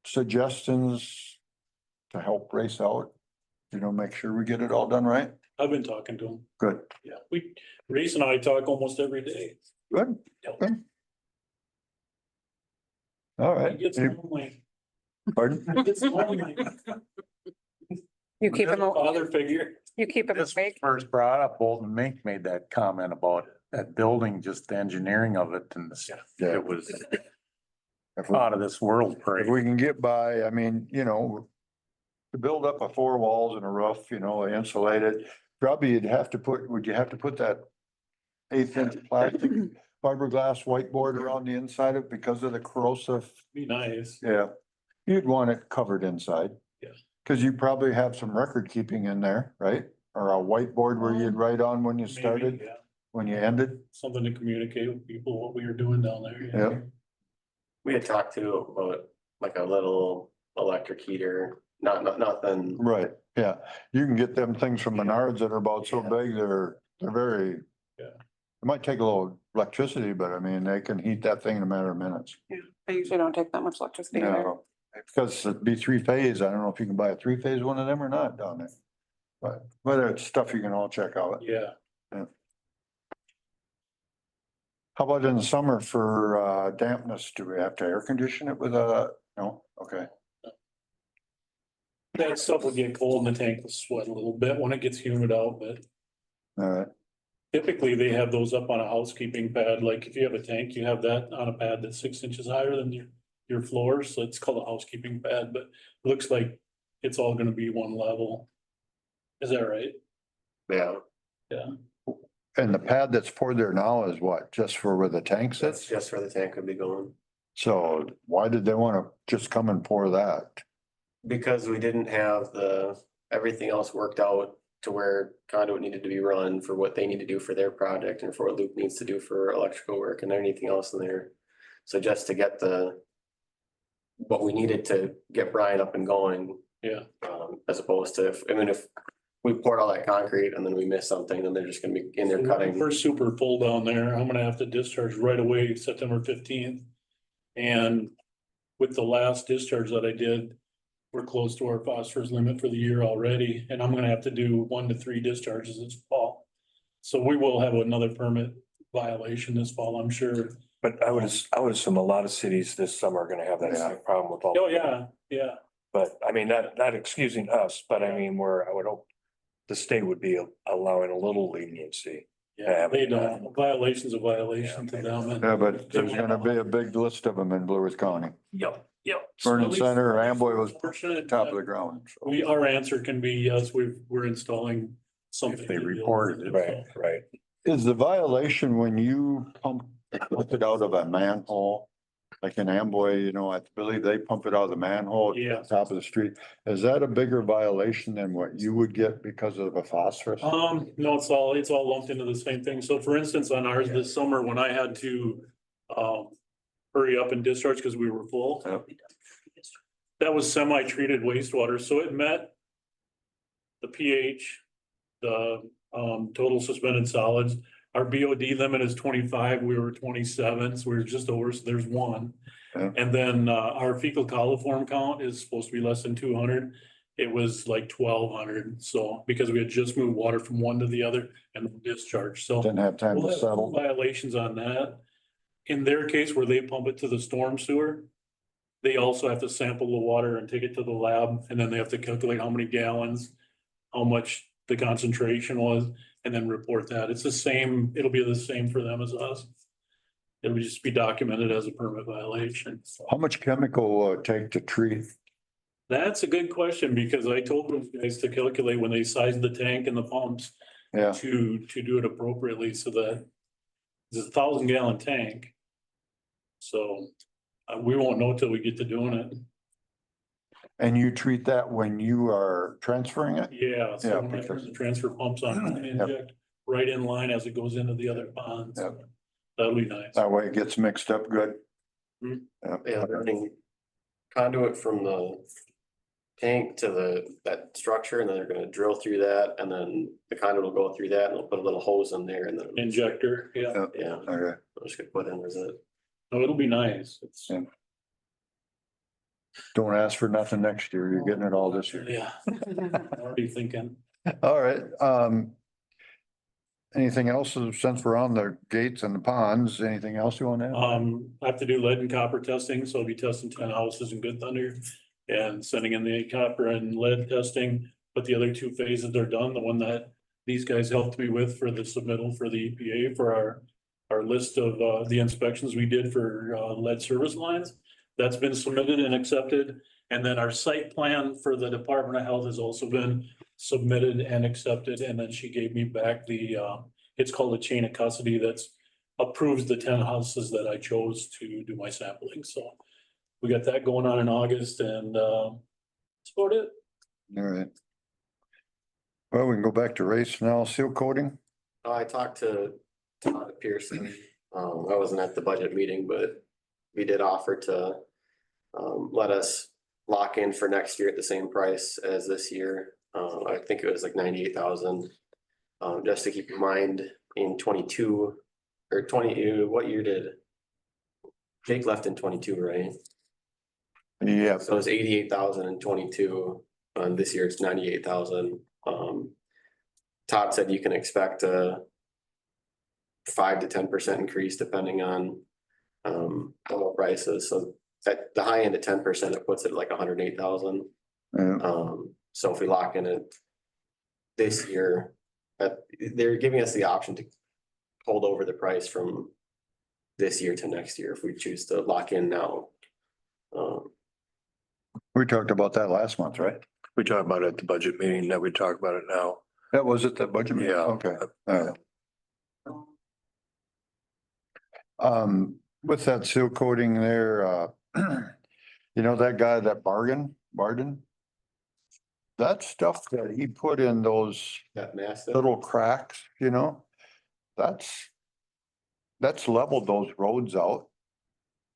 suggestions to help race out? You know, make sure we get it all done right? I've been talking to him, Good, yeah, Reese and I talk almost every day. good. Good. All right. It gets lonely. Pardon? It gets lonely. You keep him, Father figure. you keep him This awake. first brought up, Bolton Mink made that comment about that building, just the engineering of it and Yeah. it was If we- out of this world. If we can get by, I mean, you know, to build up a 4 walls and a roof, you know, insulated, probably would you have to put that 1/8 inch plastic fiberglass whiteboard around the inside of it because of the corrosive? Be nice. Yeah, you'd want it covered inside. Yeah. Cause you probably have some record keeping in there, right? Or a whiteboard where you'd write on when you Maybe, started, yeah. when you ended? something to communicate with people what we were doing down there. Yeah. We had talked to about like a little electric heater, nothing. Right, yeah. You can get them things from Menards that are about so big, they're very. Yeah. It might take a little electricity, but I mean, they can heat that thing in a matter of minutes. Yeah, I usually don't take that much electricity either. No, because it'd be three phase. I don't know if you can buy a three phase one of them or not down there. But whether it's stuff you can all check out. Yeah, How about in the summer for dampness? Do we have to air condition it with no? Okay, that stuff will get cold and the tank will sweat a little bit when it gets humid out, but all right. typically they have those up on a housekeeping pad. Like if you have a tank, you have that on a pad that's 6 inches higher than your floors. So it's called a housekeeping pad, but it looks like it's all gonna be one level. Is that right? Yeah, And the pad that's poured there now is what? Just for where the tank that's sits? just where the tank would be going. So why did they want to just come and pour that? Because we didn't have everything else worked out to where conduit needed to be run for what they need to do for their project and for what Luke needs to do for electrical work and anything else in there. So just to get what we needed to get Brian up and going. Yeah. As opposed to, if we poured all that concrete and then we missed something, then they're just gonna be in there cutting. We're super full down there. I'm gonna have to discharge right away, September 15th. And with the last discharge that I did, we're close to our phosphorus limit for the year already, and I'm gonna have to do 1 to 3 discharges this fall. So we will have another permit violation this fall, I'm sure. But I would assume a lot of cities this summer are gonna have that same problem with all. Oh, yeah. But I mean, not excusing us, but I mean, I would hope the state would be allowing a little leniency. Yeah, they don't. Violation's a violation to them. and- Yeah, but there's gonna be a big list of them in Blue Earth County. Yep. Vernon Center, Amboy was Fortunate top of that the ground. so. our answer can be, yes, we're installing something. If they to deal reported with it. Right, right. Is the violation when you pump it out of a manhole? Like in Amboy, I believe they pump it out of the manhole at Yeah. the top of the street. Is that a bigger violation than what you would get because of a phosphorus? No, it's all lumped into the same thing. So for instance, on ours this summer, when I had to hurry up and discharge because we were full. Yep. That was semi-treated wastewater, so it met the pH, the total suspended solids. Our BOD limit is 25, we were 27, so we were just over, so there's 1. Yeah. And then our fecal coliform count is supposed to be less than 200. It was like 1,200, so because we had just moved water from one to the other and discharged, so. Didn't have time We'll to have settle. violations on that. In their case where they pump it to the storm sewer, they also have to sample the water and take it to the lab, and then they have to calculate how many gallons, how much the concentration was, and then report that. It's the same, it'll be the same for them as us. It'll just be documented as a permit violation. How much chemical will it take to treat? That's a good question, because I told those guys to calculate when they sized the tank and the pumps Yeah, to do it appropriately so that it's a 1,000-gallon tank. So we won't know till we get to doing it. and you treat that when you are transferring it? Yeah, so Yeah, when I because- turn the transfer pumps on, I inject right in line as it goes into the other ponds. Yep. That'll be nice. That way it gets mixed up good. Hmm. Yeah. Yeah, they're running conduit from the tank to that structure, and then they're gonna drill through that, and then the conduit will go through that, and they'll put a little hose in there, and then. Injector, yeah. Yeah, Okay, I'm just gonna put in, is it? No, it'll be nice. It's, Yeah. Don't ask for nothing next year. You're getting it all this year. yeah. I'm already thinking. All right, anything else since we're on the gates and the ponds, anything else you want to add? I have to do lead and copper testing, so I'll be testing 10 houses in Good Thunder and sending in the copper and lead testing. But the other 2 phases are done. The one that these guys helped me with for the submittal for the EPA for our list of the inspections we did for lead service lines. That's been submitted and accepted. And then our site plan for the Department of Health has also been submitted and accepted. And then she gave me back it's called a chain of custody that's approves the 10 houses that I chose to do my sampling. So we got that going on in August, and that's about it. All right. Well, we can go back to race now, seal coating. I talked to Todd Pearson. I wasn't at the budget meeting, but we did offer to let us lock in for next year at the same price as this year. I think it was like 98,000. Just to keep in mind, in 22 or 20, what year did Jake left in 22, right? Yeah, So it was 88,000 in 22. This year it's 98,000. Todd said you can expect a 5 to 10% increase depending on oil prices. So at the high end at 10%, it puts it at like 108,000. yeah. So if we lock in it this year, they're giving us the option to hold over the price from this year to next year if we choose to lock in now. We talked about that last month, right? We talked about it at the budget meeting, that we talk about it now. That was it, the budget meeting? Yeah. Okay. With that seal coating there, you know, that guy, that Barden? That stuff that he put in those That massive. little cracks, you know, that's leveled those roads out.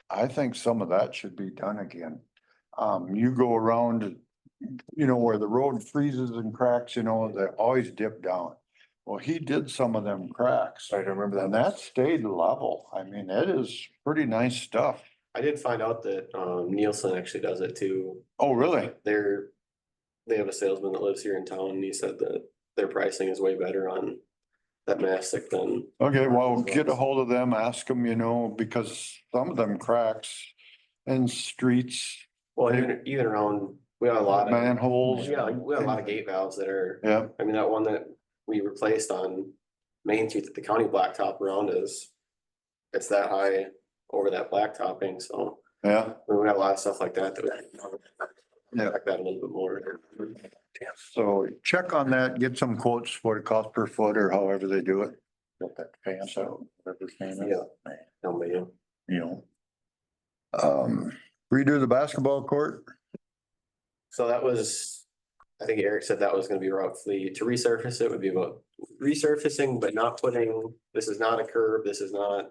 I think some of that should be done again. You go around, you know, where the road freezes and cracks, you know, they always dip down. Well, he did some of them cracks I remember that. and that stayed level. I mean, it is pretty nice stuff. I did find out that Nielsen actually does it too. Oh, really? They have a salesman that lives here in town and he said that their pricing is way better on that mastic than. Okay, well, get a hold of them, ask them, you know, because some of them cracks in streets, Well, even around, we have a lot of. manholes. Yeah, like, we have a lot of gate valves that are, Yeah, I mean, that one that we replaced on Main Street that the county blacktop around is. It's that high over that blacktopping, so yeah. we got a lot of stuff like that that we. Yeah. Like that a little bit more. So check on that, get some quotes for the cost per foot or however they do it. Got that fan, so whatever his name is. Yeah. No, but yeah. You know, Redo the basketball court. So that was, I think Eric said that was gonna be roughly, to resurface it would be about resurfacing, but not putting, this is not a curb, this is not.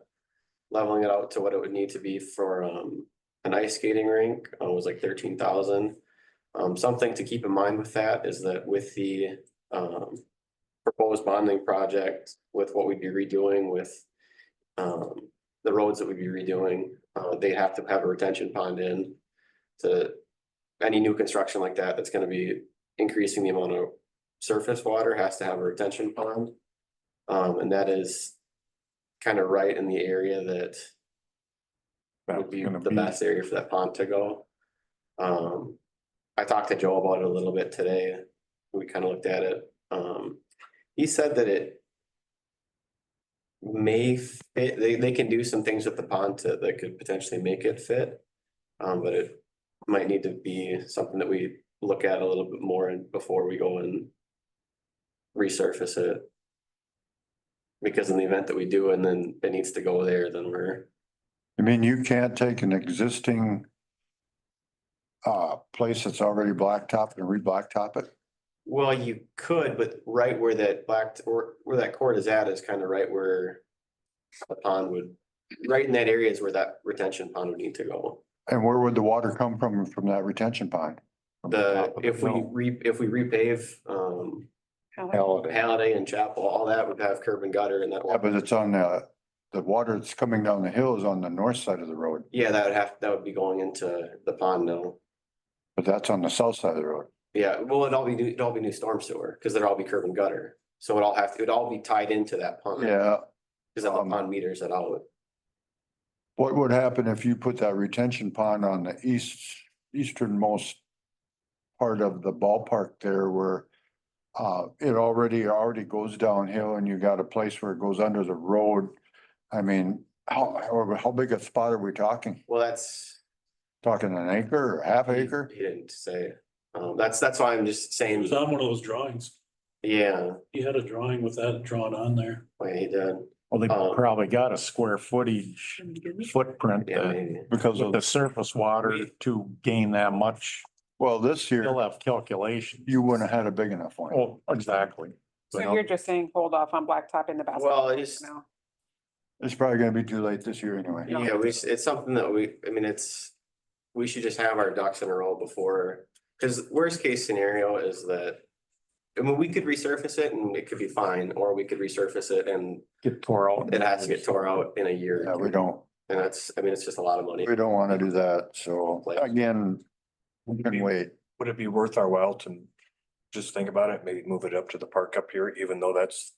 Leveling it out to what it would need to be for an ice skating rink, was like 13,000. Something to keep in mind with that is that with the proposed bonding project, with what we'd be redoing with. The roads that we'd be redoing, they have to have a retention pond in. To any new construction like that, that's gonna be increasing the amount of surface water has to have a retention pond. And that is kind of right in the area that would be the best area for that pond to go. I talked to Joe about it a little bit today. We kind of looked at it. He said that it may fit, they can do some things with the pond that could potentially make it fit. But it might need to be something that we look at a little bit more before we go and resurface it. Because in the event that we do and then it needs to go there, then we're. I mean, you can't take an existing place that's already blacktop and re-blacktop it. Well, you could, but right where that where that court is at is kind of right where. The pond would, right in that area is where that retention pond would need to go. And where would the water come from that retention pond? From the top of the If we hill? repave, Halliday and Chapel, all that would have curb and gutter and that. Yeah, but it's on the water that's coming down the hill is on the north side of the road, Yeah, that would be going into the pond now. but that's on the south side of the road. Yeah, well, it'd all be new storm sewer, cause it'd all be curb and gutter. So it'd all be tied into that pond. Yeah, Cause the pond meters it out. what would happen if you put that retention pond on the easternmost part of the ballpark there where it already goes downhill and you got a place where it goes under the road? I mean, how big a spot are we talking? Well, that's. Talking an acre or half acre? He didn't say, that's why I'm just It saying, was on one of those drawings. yeah, He had a drawing with that drawn on there. well, he did, well, they probably got a square footage footprint yeah, maybe. Because with of, the surface water to gain that much. well, this You'll year, have calculations. you wouldn't have had a big enough one. Oh, exactly. So you're just saying hold off on blacktop in the basketball. Well, court it's, for now. It's probably gonna be too late this year anyway. Yeah, it's something that we should just have our ducks in a row before, because worst case scenario is that. I mean, we could resurface it and it could be fine, or we could resurface it and Get tore out. it has to get tore out in a year. Yeah, we don't, And that's, I mean, it's just a lot of money. we don't wanna do that, so again, we can wait. Would it be worth our while to just think about it, maybe move it up to the park up here, even though that's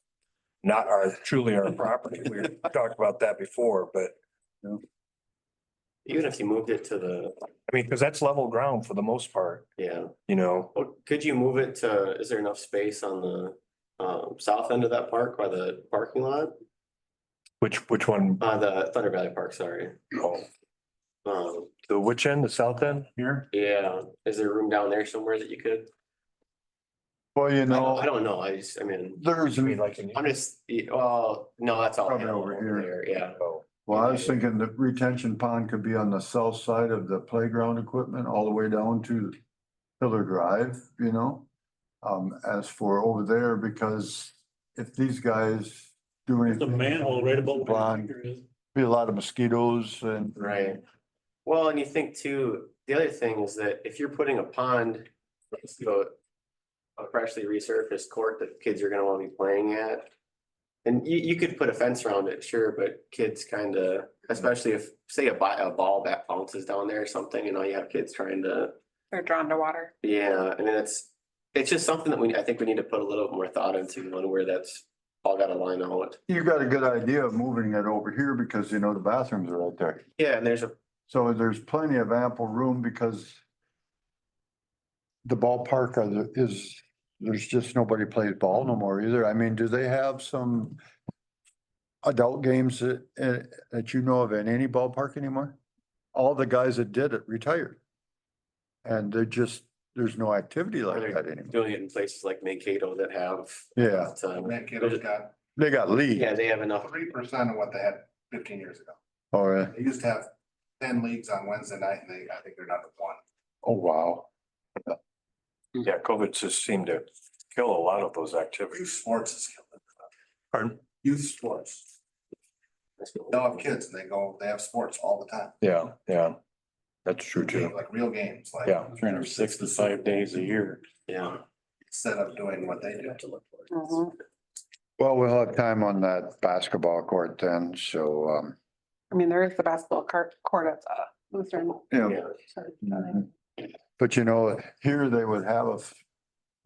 not truly our property? We talked about that before, but Even if you moved it to I mean, because that's level ground for the most part, yeah, you know. well, could you move it to, is there enough space on the south end of that park by the parking lot? Which one? The Thunder Valley Park, sorry. Oh, Um, the which end, the south end? Here, yeah, is there room down there somewhere that you could? Well, you I know, don't know, I mean, there's, I mean, like in. I'm just, well, no, that's all. Probably Hannah over here. there, yeah. Oh, well, I was thinking the retention pond could be on the south side of the playground equipment all the way down to Pillar Drive, you know? As for over there, because if these guys do The anything. manhole right above. where the Pond, anchor is. be a lot of mosquitoes and. Right. Well, and you think too, the other thing is that if you're putting a pond, so a freshly resurfaced court that kids are gonna wanna be playing at. And you could put a fence around it, sure, but kids kinda, especially if, say a ball bat bounces down there or something, you know, you have kids trying to, They're drawn to water. yeah, I mean, it's just something that I think we need to put a little bit more thought into, on where that's all gotta line out. You got a good idea of moving it over here because you know the bathrooms are right there. Yeah, and there's a, So there's plenty of ample room because the ballpark there's just nobody plays ball no more either. I mean, do they have some adult games that you know of in any ballpark anymore? All the guys that did it retired. And there's no activity like that anymore. doing it in places like Mankato that have. Yeah, Mankato's got they got league. Yeah, they have enough. 3% of what they had 15 years ago. All right. They used to have 10 leagues on Wednesday night and I think they're down to 1. Oh, wow. yeah, COVID just seemed to kill a lot of those Youth activities. sports is killing. Pardon? Youth sports. They'll have kids and they have sports all the time. Yeah, that's true too. Like real games, like. Yeah. 365 days a year. Yeah. Instead of doing what they do. Mhm. Well, we'll have time on that basketball court then, so, I mean, there is the basketball court at Lutheran. yeah. But you know, here they would have a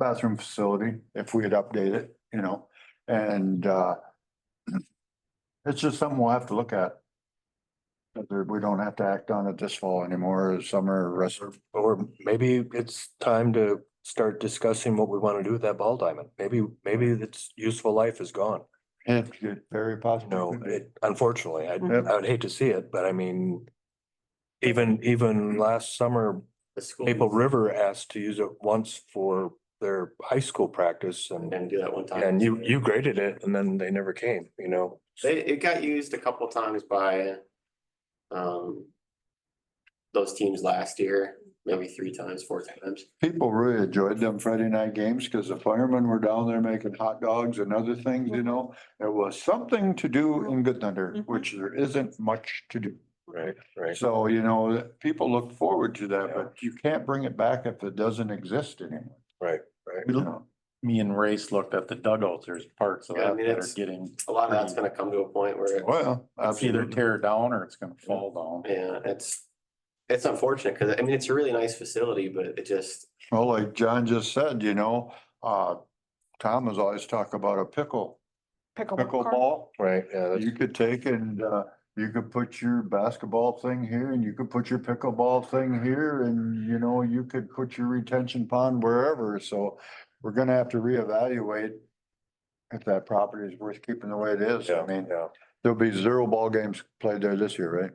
bathroom facility if we had updated, you know, and it's just something we'll have to look at. We don't have to act on it this fall anymore, summer, rest. Or maybe it's time to start discussing what we want to do with that ball diamond. Maybe its useful life is gone. It's very possible. No, unfortunately, I Mhm. would hate to see it, but I mean. Even last summer, The school. Maple River asked to use it once for their high school practice and And do that one time. and you graded it and then they never came, you know? It got used a couple times by those teams last year, maybe 3 times, 4 times. People really enjoyed them Friday night games because the firemen were down there making hot dogs and other things, you know? It was something to do in Good Thunder, which there isn't much to do. Right, right. So, you know, people look forward to that, but you can't bring it back if it doesn't exist anymore. Right, right. You know? Me and Race looked at the dugouts. There's parts of Yeah, I that mean, that are it's- getting, A lot of that's gonna come to a point where, Well, it's either absolutely. tear down or it's gonna fall down. yeah, it's unfortunate, because I mean, it's a really nice facility, but it just, Well, like John just said, you know, Tom has always talked about a Pickleball. court. pickleball. Right, yeah, that's, You could take and, you could put your basketball thing here and you could put your pickleball thing here and, you know, you could put your retention pond wherever. So we're gonna have to reevaluate if that property is worth keeping the way it is. I yeah, mean, yeah. there'll be 0 ball games played there this year, right?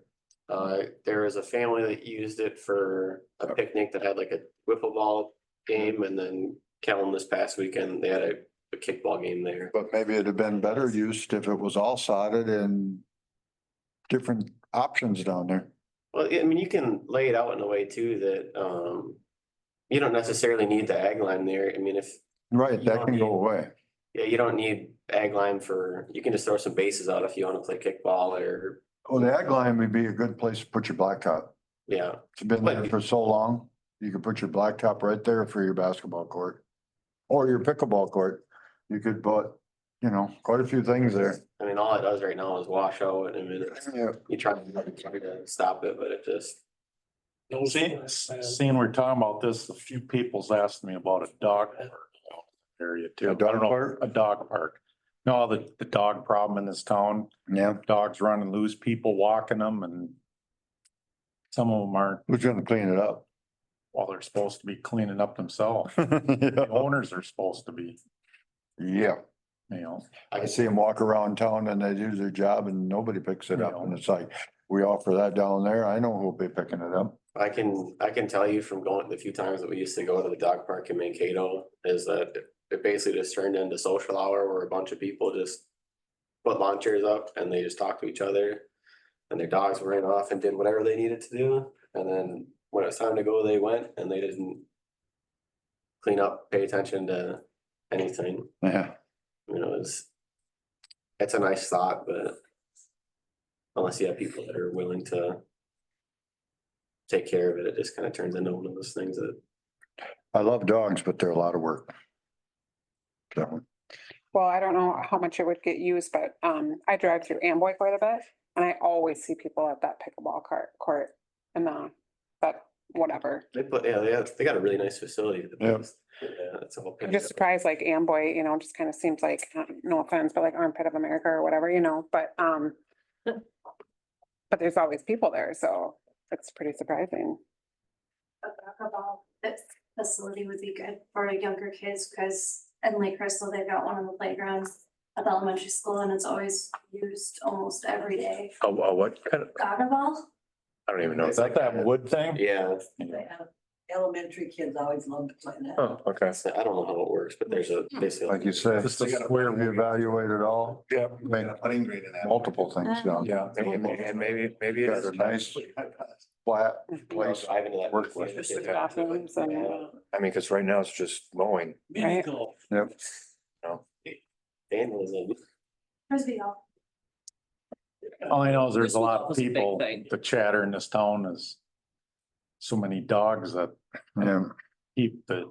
there was a family that used it for a picnic that had like a wiffle ball game, and then Kellen this past weekend, they had a kickball game there. But maybe it'd have been better used if it was all sodded and different options down there. Well, I mean, you can lay it out in a way too that, you don't necessarily need the ag line there. I mean, if, Right, You that don't can go need- away. yeah, you don't need ag line for, you can just throw some bases out if you wanna play kickball or, Well, the ag line would be a good place to put your blacktop. yeah. It's been there for so long. You could put your blacktop right there for your basketball court. Or your pickleball court. You could put, you know, quite a few things there. I mean, all it does right now is wash out and Yeah. you try to stop it, but it just, No, Seeing we're talking about this, a few people's asked me about a dog park area too. A dog I don't know, park? A dog park. No, the dog problem in this town, Yeah. dogs running loose, people walking them and some of them aren't, Who's gonna clean it up? well, they're supposed to be cleaning up themselves. The Yeah. owners are supposed to be, you know. I see them walk around town and they do their job and nobody picks it up. And it's like, we offer that down there. I know who'll be picking it up. I can tell you from going the few times that we used to go to the dog park in Mankato is that it basically just turned into social hour where a bunch of people just put lawn chairs up and they just talked to each other. And their dogs ran off and did whatever they needed to do. And then when it was time to go, they went and they didn't clean up, pay attention to anything. Yeah. You know, it's a nice thought, but unless you have people that are willing to take care of it, it just kind of turns into one of those things that, I love dogs, but they're a lot of work. So, Well, I don't know how much it would get used, but I drive through Amboy quite a bit and I always see people at that pickleball court and but whatever. they put, yeah, they got a really nice facility. Yep. Yeah, it's a whole. I'm just surprised like Amboy, just kind of seems like, no offense, but like Armpit of America or whatever, but there's always people there, so it's pretty surprising. About this facility would be good for younger kids, because in Lake Crystal, they've got one on the playgrounds at the elementary school, and it's always used almost every day. Oh, what kind of, Gaga ball? I don't even know. Is that that wood thing? Yeah, They have elementary kids always love to play that. Oh, okay. so I don't know how it works, but there's a basically. like you said, Just a square we evaluate it all, Yeah, make Putting green in that. multiple things down. yeah, and maybe it Got is. a nice flat place. Drive into that. Work with. Just the bathrooms and, I mean, cause right now it's just mowing. right? Yep. Vandalism. Frisbee golf. All I know is there's a lot of This was a big people, thing. the chatter in this town is so many dogs that Yeah. keep the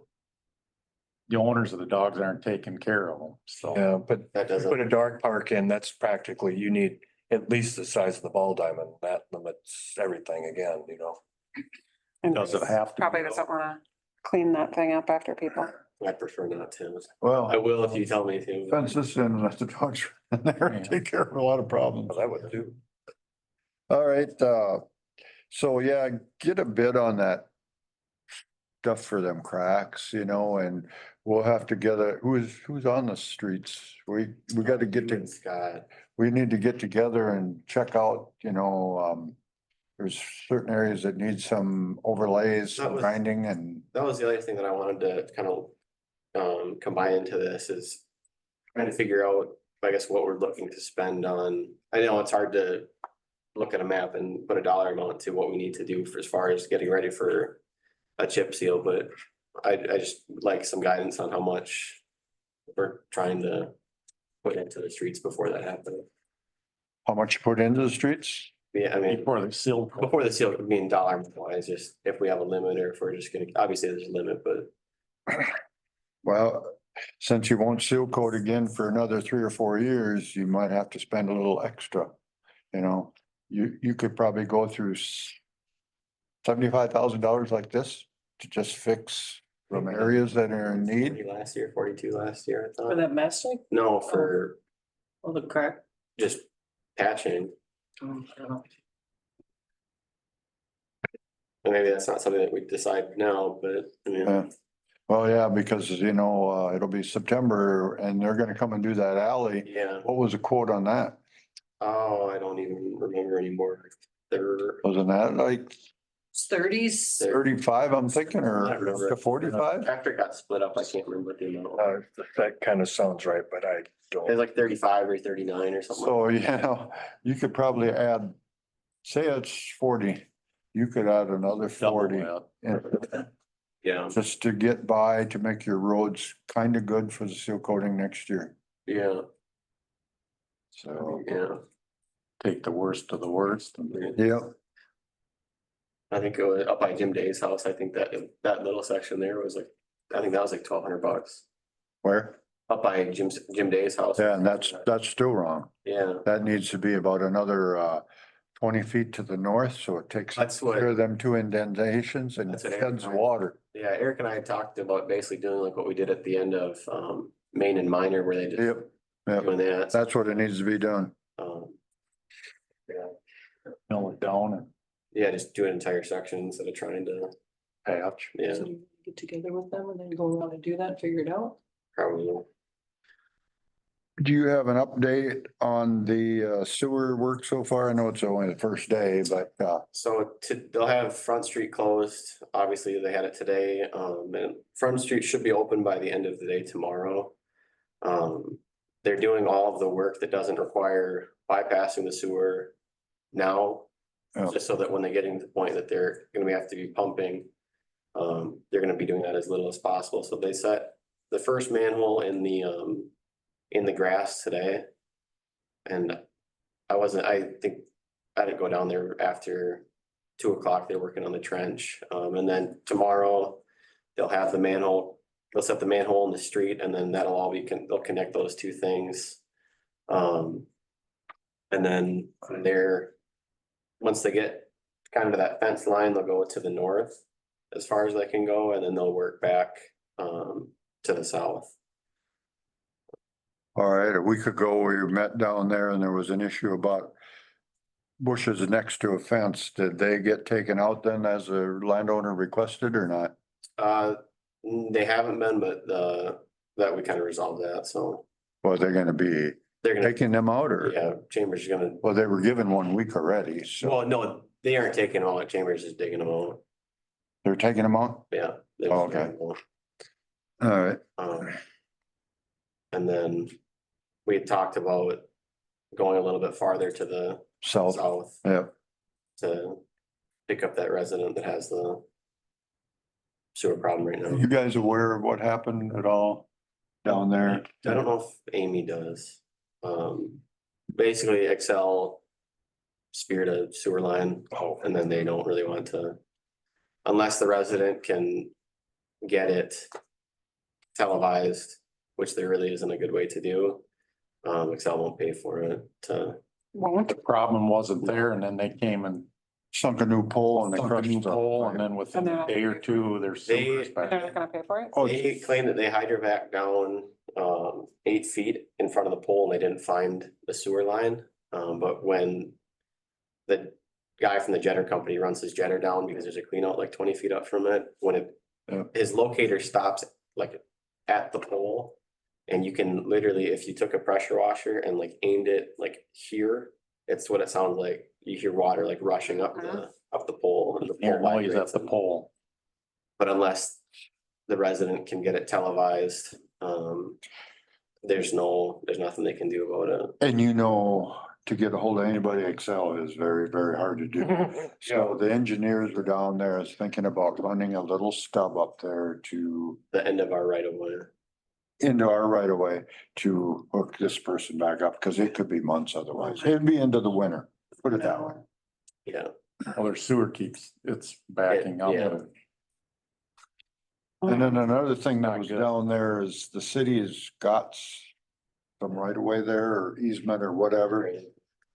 owners of the dogs aren't taking care of them, so. Yeah, but That if you doesn't. put a dog park in, that's practically, you need at least the size of the ball diamond. That limits everything again, And Does it have to? probably doesn't wanna clean that thing up after people. I prefer not to. I Well, will if you tell me to. fence this in and let the dogs run in there and take care of a lot of problems. I would do. All right, so yeah, get a bid on that stuff for them cracks, and we'll have to get who's on the streets? We got to get to, Scott. we need to get together and check out, there's certain areas that need some overlays, That some was- grinding and, That was the other thing that I wanted to kind of combine into this is trying to figure out, I guess, what we're looking to spend on. I know it's hard to look at a map and put a dollar amount to what we need to do for as far as getting ready for a chip seal, but I just like some guidance on how much we're trying to put into the streets before that happens. how much you put into the streets? Yeah, I mean, Before the seal. before the seal, I mean, dollar wise, just if we have a limit or if we're just gonna, obviously there's a limit, but Well, since you won't seal coat again for another 3 or 4 years, you might have to spend a little extra. You could probably go through $75,000 like this to just fix some areas that are in 40 need. last year, 42 last year, I For thought. that mastic No, for or the crack? just patching. I don't know. And maybe that's not something that we decide now, but I mean, Yeah. Well, yeah, because it'll be September and they're gonna come and do that alley. yeah. What was the quote on that? Oh, I don't even remember anymore. They're, Wasn't that like Thirties, 35, I'm thinking, I or don't remember. to 45? after it got split up, I can't remember what the amount. That kind of sounds right, but I It don't. was like 35 or 39 or something. So, you could probably add, say it's 40, you could add another 40. and Yeah, just to get by, to make your roads kind of good for the seal coating next year. yeah. So, Yeah, Take the worst of the worst. and- yeah, I think it was up by Jim Day's house. I think that little section there was like, I think that was like $1,200. where? Up by Jim Day's house. Yeah, and that's still wrong. Yeah, That needs to be about another 20 feet to the north, so it takes That's what- care of them two indentations and That's what sheds Eric- water. yeah, Eric and I talked about basically doing like what we did at the end of Main and Minor where they just Yep, yep, doing that. that's what it needs to be done. Yeah, Mill it down and yeah, just do an entire section instead of trying to patch. Yeah, So do you get together with them and then go around and do that, and figure it out? probably. Do you have an update on the sewer work so far? I know it's only the first day, but So they'll have Front Street closed. Obviously, they had it today. And Front Street should be open by the end of the day tomorrow. They're doing all of the work that doesn't require bypassing the sewer now. Oh. Just so that when they get into the point that they're gonna have to be pumping, they're gonna be doing that as little as possible. So they set the first manhole in the grass today. And I think I didn't go down there after 2 o'clock. They're working on the trench. And then tomorrow they'll have the manhole, they'll set the manhole in the street and then that'll all they'll connect those two things. And then from there, once they get kind of to that fence line, they'll go to the north as far as they can go and then they'll work back to the south. all right, a week ago, we met down there and there was an issue about bushes next to a fence. Did they get taken out then as the landowner requested or not? They haven't been, but that we kind of resolved that, so Or they're gonna be they're gonna, taking them out or? yeah, Chambers is gonna, Well, they were given 1 week already, so well, no, they aren't taking them out, Chambers is digging them out, they're taking them out? yeah. they- Oh, okay. All right, And then we had talked about going a little bit farther to the south, south yeah. to pick up that resident that has the sewer problem right now. You guys aware of what happened at all down there? I don't know if Amy does. Basically Excel speared a sewer line and then they don't really want to, unless the resident can get it televised, which there really isn't a good way to do. Excel won't pay for it to, Won't. the problem wasn't there and then they came and Sunk a new pole and they sunk a crushed new stuff. pole and then within a day or two, there's. They- They're not gonna pay for it? Oh, they claim that they hydrovac down 8 feet in front of the pole and they didn't find the sewer line. But when the guy from the jetter company runs his jetter down because there's a clean out like 20 feet up from it, when Yeah. his locator stops like at the pole. And you can literally, if you took a pressure washer and like aimed it like here, it's what it sounds like. You hear water like rushing up the pole and the Hear pole noise at vibrates. the pole. But unless the resident can get it televised, there's nothing they can do about it. and you know, to get a hold of anybody, Excel is very, very hard to do. So the engineers were down there thinking about running a little stub up there to The end of our right of way. into our right of way to hook this person back up, because it could be months otherwise. It'd be into the winter, put it that way. Yeah, Well, their sewer keeps, it's backing up. Yeah. And then another thing that Not was good. down there is the city has got some right of way there or easement or whatever.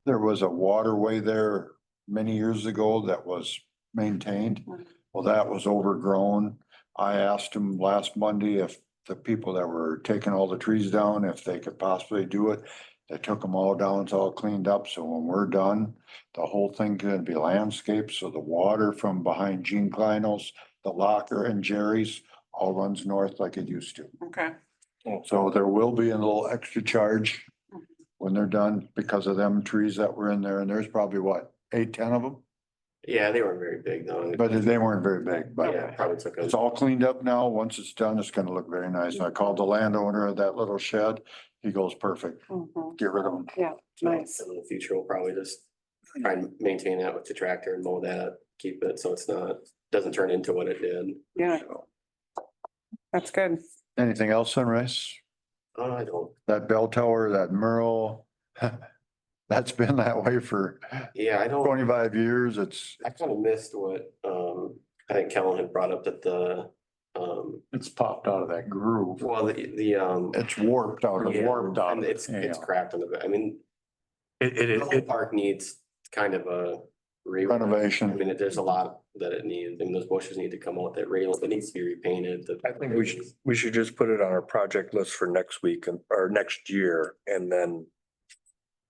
There was a waterway there many years ago that was maintained. Well, that was overgrown. I asked them last Monday if the people that were taking all the trees down, if they could possibly do it. They took them all down, it's all cleaned up, so when we're done, the whole thing could be landscaped, so the water from behind Gene Kleinel's, the locker and Jerry's all runs north like it used to. Okay. So there will be a little extra charge when they're done because of them trees that were in there, and there's probably what, 8, 10 of them? yeah, they weren't very big though. But they weren't very big, but Yeah, probably took it's a, all cleaned up now. Once it's done, it's gonna look very nice. I called the landowner of that little shed. He goes, perfect, Mhm. get rid of them. Yeah, nice. in the future, we'll probably just try and maintain that with the tractor and mow that, keep it so it's not, doesn't turn into what it did. Yeah. That's good. Anything else, Sunrise? I don't, That bell tower, that Merle, That's been that way for Yeah, I don't, 25 years. It's, I kind of missed what, I think Kellen had brought up that the, It's popped out of that groove. well, the. it's warped out of Yeah, warped out and of it, it's yeah. cracked on the, I mean, It, the whole it, park needs kind of a. I renovation. mean, there's a lot that it needs, and those bushes need to come out, that rail, it needs to be repainted. I think we should just put it on our project list for next week or next year and then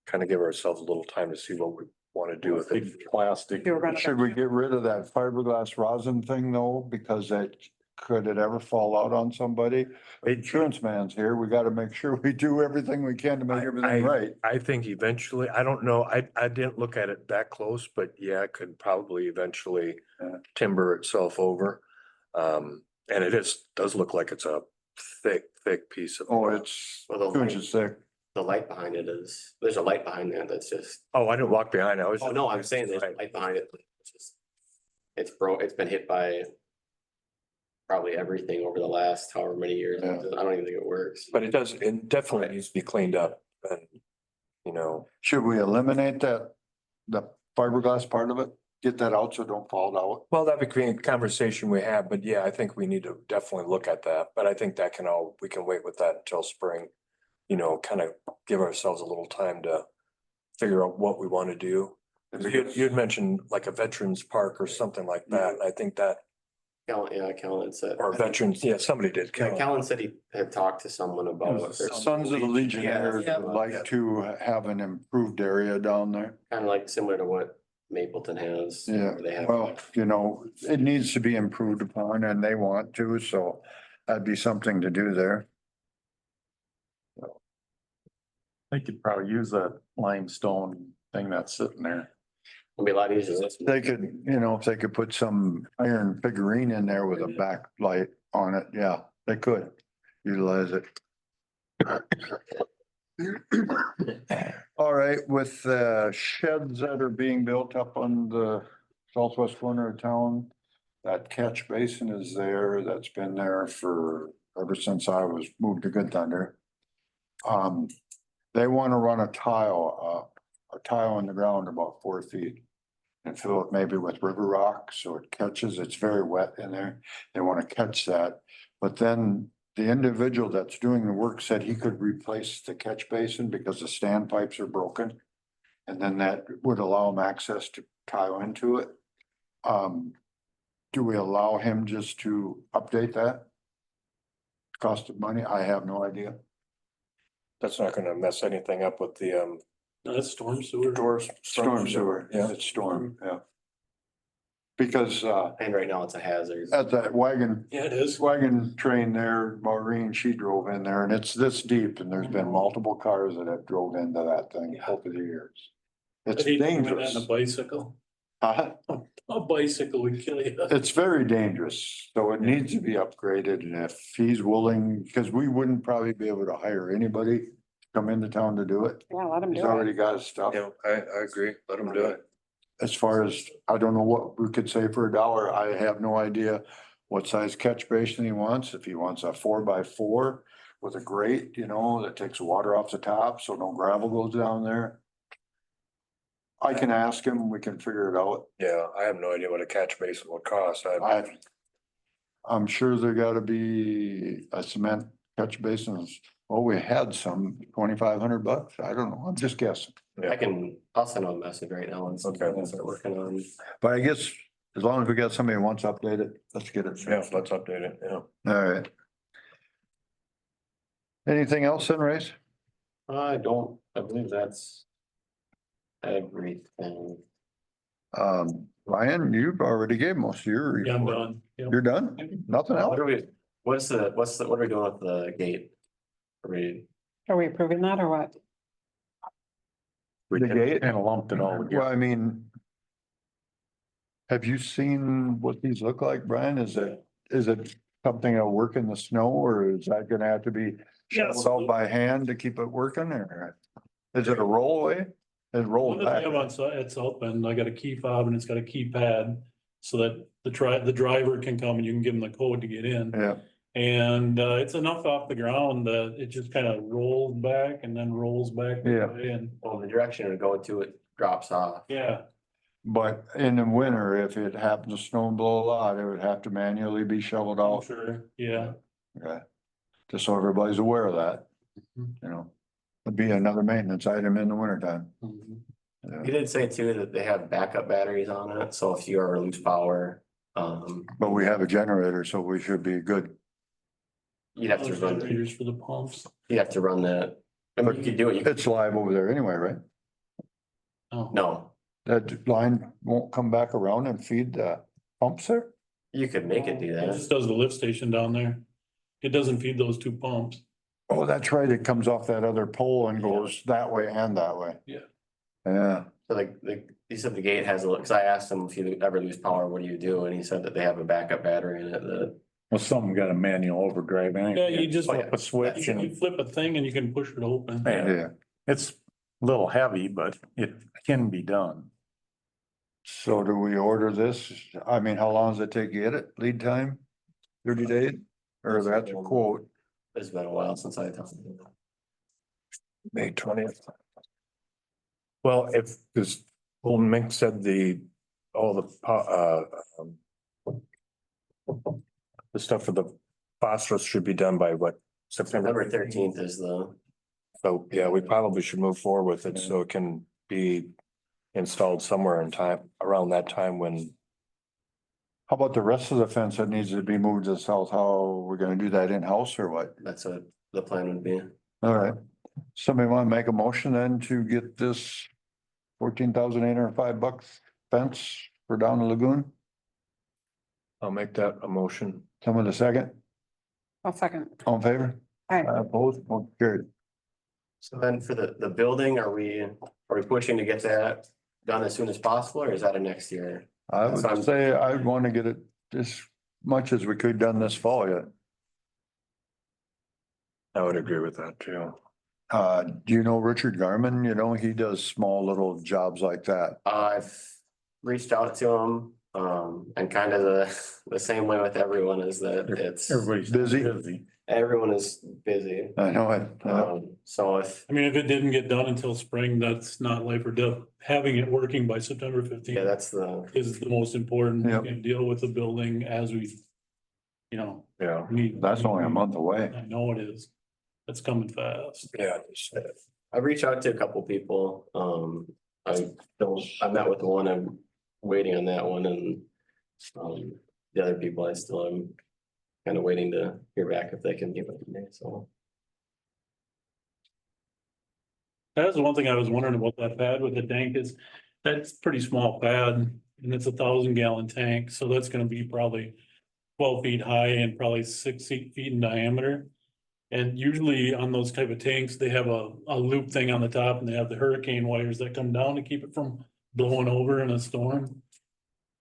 kind of give ourselves a little time to see what we want to do with it. Big plastic. You were gonna- Should we get rid of that fiberglass rosin thing though? Because that, could it ever fall out on somebody? Insurance man's here. We gotta make sure we do everything we can to make everything right. I think eventually, I don't know, I didn't look at it that close, but yeah, it could probably eventually Yeah. timber itself over. And it does look like it's a thick piece of. Oh, it's Well, the 2 inches thick. The light behind it is, there's a light behind there that's just, Oh, I didn't walk behind. I was. oh, no, I'm saying there's a light behind it. It's just, it's broke, it's been hit by probably everything over the last however many years. Yeah. I don't even think it works. But it definitely needs to be cleaned up and, you know, Should we eliminate that, the fiberglass part of it? Get that out so it don't fall out? well, that became a conversation we had, but yeah, I think we need to definitely look at that. But I think that we can wait with that until spring. You know, kind of give ourselves a little time to figure out what we want to do. You'd mentioned like a veterans park or something like that. And I think that, Kellen said. or veterans, yeah, somebody did. Yeah, Kellen said he had talked to someone about it. Sons of the Legionnaires Yeah. would like to have an improved area down there. Kind of like similar to what Mapleton has. Yeah, They have. well, you know, it needs to be improved upon and they want to, so that'd be something to do there. They could probably use that limestone thing that's sitting there. It'll be a lot easier. They could, you know, if they could put some iron figurine in there with a backlight on it, yeah, they could utilize it. All right, with the sheds that are being built up on the southwest corner of town, that catch basin is there, that's been there for, ever since I was moved to Good Thunder. They want to run a tile in the ground about 4 feet. And fill it maybe with river rock, so it catches, it's very wet in there. They want to catch that. But then the individual that's doing the work said he could replace the catch basin because the standpipes are broken. And then that would allow him access to tile into it. Do we allow him just to update that? Cost of money? I have no idea. That's not gonna mess anything up with the, No, that's storm sewer. Storm sewer, Yeah. it's storm, yeah. Because And right now it's a hazard. at that wagon Yeah, it is. wagon train there, Maureen, she drove in there and it's this deep and there's been multiple cars that have drove into that thing over the years. It's I'd hate to do that dangerous. on a bicycle. Uh, A bicycle would kill you. It's very dangerous, so it needs to be upgraded and if he's willing, because we wouldn't probably be able to hire anybody to come into town to do it. Yeah, let him He's do it. already got his stuff. yeah, I agree. Let them do it. As far as, I don't know what we could say for $1. I have no idea what size catch basin he wants. If he wants a 4x4 with a grate, you know, that takes water off the top, so no gravel goes down there. I can ask him, we can figure it out. Yeah, I have no idea what a catch basin would cost. I'm sure there gotta be a cement catch basins. Oh, we had some $2,500. I don't know. I'm just guessing. I'll send him a message right now and Okay. we'll start working on. But I guess as long as we got somebody who wants to update it, let's get it. Yeah, let's update it, yeah. All right. Anything else then, Race? I believe that's everything. Ryan, you've already gave most of your. Yeah, I'm report. done. Yep. You're done? Nothing else? What are we doing with the gate? Are we approving that or what? The gate? And lumped it all Well, together. I mean. Have you seen what these look like, Brian? Is it something that'll work in the snow or is that gonna have to be Yeah, shoveled out by hand to keep it working or? Is it a rollaway? It rolls One that I back. have on site at South Bend, I got a key fob and it's got a keypad so that the driver can come and you can give them the code to get in. Yeah, And it's enough off the ground that it just kind of rolls back and then rolls back. Yeah. away And, Well, the direction it would go to, it drops off. yeah, But in the winter, if it happens to snow and blow a lot, it would have to manually be shoveled I'm off. sure, yeah. Okay. Just so everybody's aware of that, Mhm. you know, it'd be another maintenance item in the wintertime. Mhm. He did say too that they have backup batteries on it, so if you ever lose power, But we have a generator, so we should be good. you'd have to Those run, generators for the pumps. you'd have to run that. I mean, you could do it, you could, It's live over there anyway, right? Oh, no, That line won't come back around and feed the pumps there? you could make it do It that. just does the lift station down there. It doesn't feed those two pumps. Oh, that's right. It comes off that other pole and goes that way and that way. Yeah. Yeah, So he said the gate has a, cause I asked him if you ever lose power, what do you do? And he said that they have a backup battery in it that. Well, some got a manual overdrive. Yeah, you just Oh, yeah. Flip a switch You and, flip a thing and you can push it open. yeah. it's a little heavy, but it can be done. So do we order this? I mean, how long does it take to get it? Lead time? 30 days? Or that's a quote? It's been a while since I talked to him. May 20th. Well, if, because old Mink said the stuff for the phosphorus should be done by what, September? September 13th is the, So, yeah, we probably should move forward with it so it can be installed somewhere in time, around that time when, How about the rest of the fence that needs to be moved to the south? How, we're gonna do that in-house or what? that's what the plan would be. All right. Somebody wanna make a motion then to get this $14,805 fence for down the lagoon? I'll make that a motion. Someone a second? I'll second. All in favor? Aye. Opposed? Motion carried. So then for the building, are we pushing to get that done as soon as possible, or is that a next year? I That's what I'm- would say I'd wanna get it as much as we could done this fall yet. I would agree with that too. Do you know Richard Garman? You know, he does small little jobs like that. I've reached out to him, and kind of the same way with everyone is that it's, Everybody's Busy. everyone is busy. I know it. So if, I mean, if it didn't get done until spring, that's not life or death. Having it working by September yeah, 15th that's the, is the most important. Yep. We can deal with the building as we, Yeah, need. That's only a month away. I know it is. That's coming fast. yeah. I've reached out to a couple people. I met with one, I'm waiting on that one, and the other people I still am kind of waiting to hear back if they can give it to me, so. That's the one thing I was wondering about that pad with the tank is, that's pretty small pad and it's 1,000-gallon tank, so that's gonna be probably 12 feet high and probably 6 feet in diameter. And usually on those type of tanks, they have a loop thing on the top and they have the hurricane wires that come down to keep it from blowing over in a storm.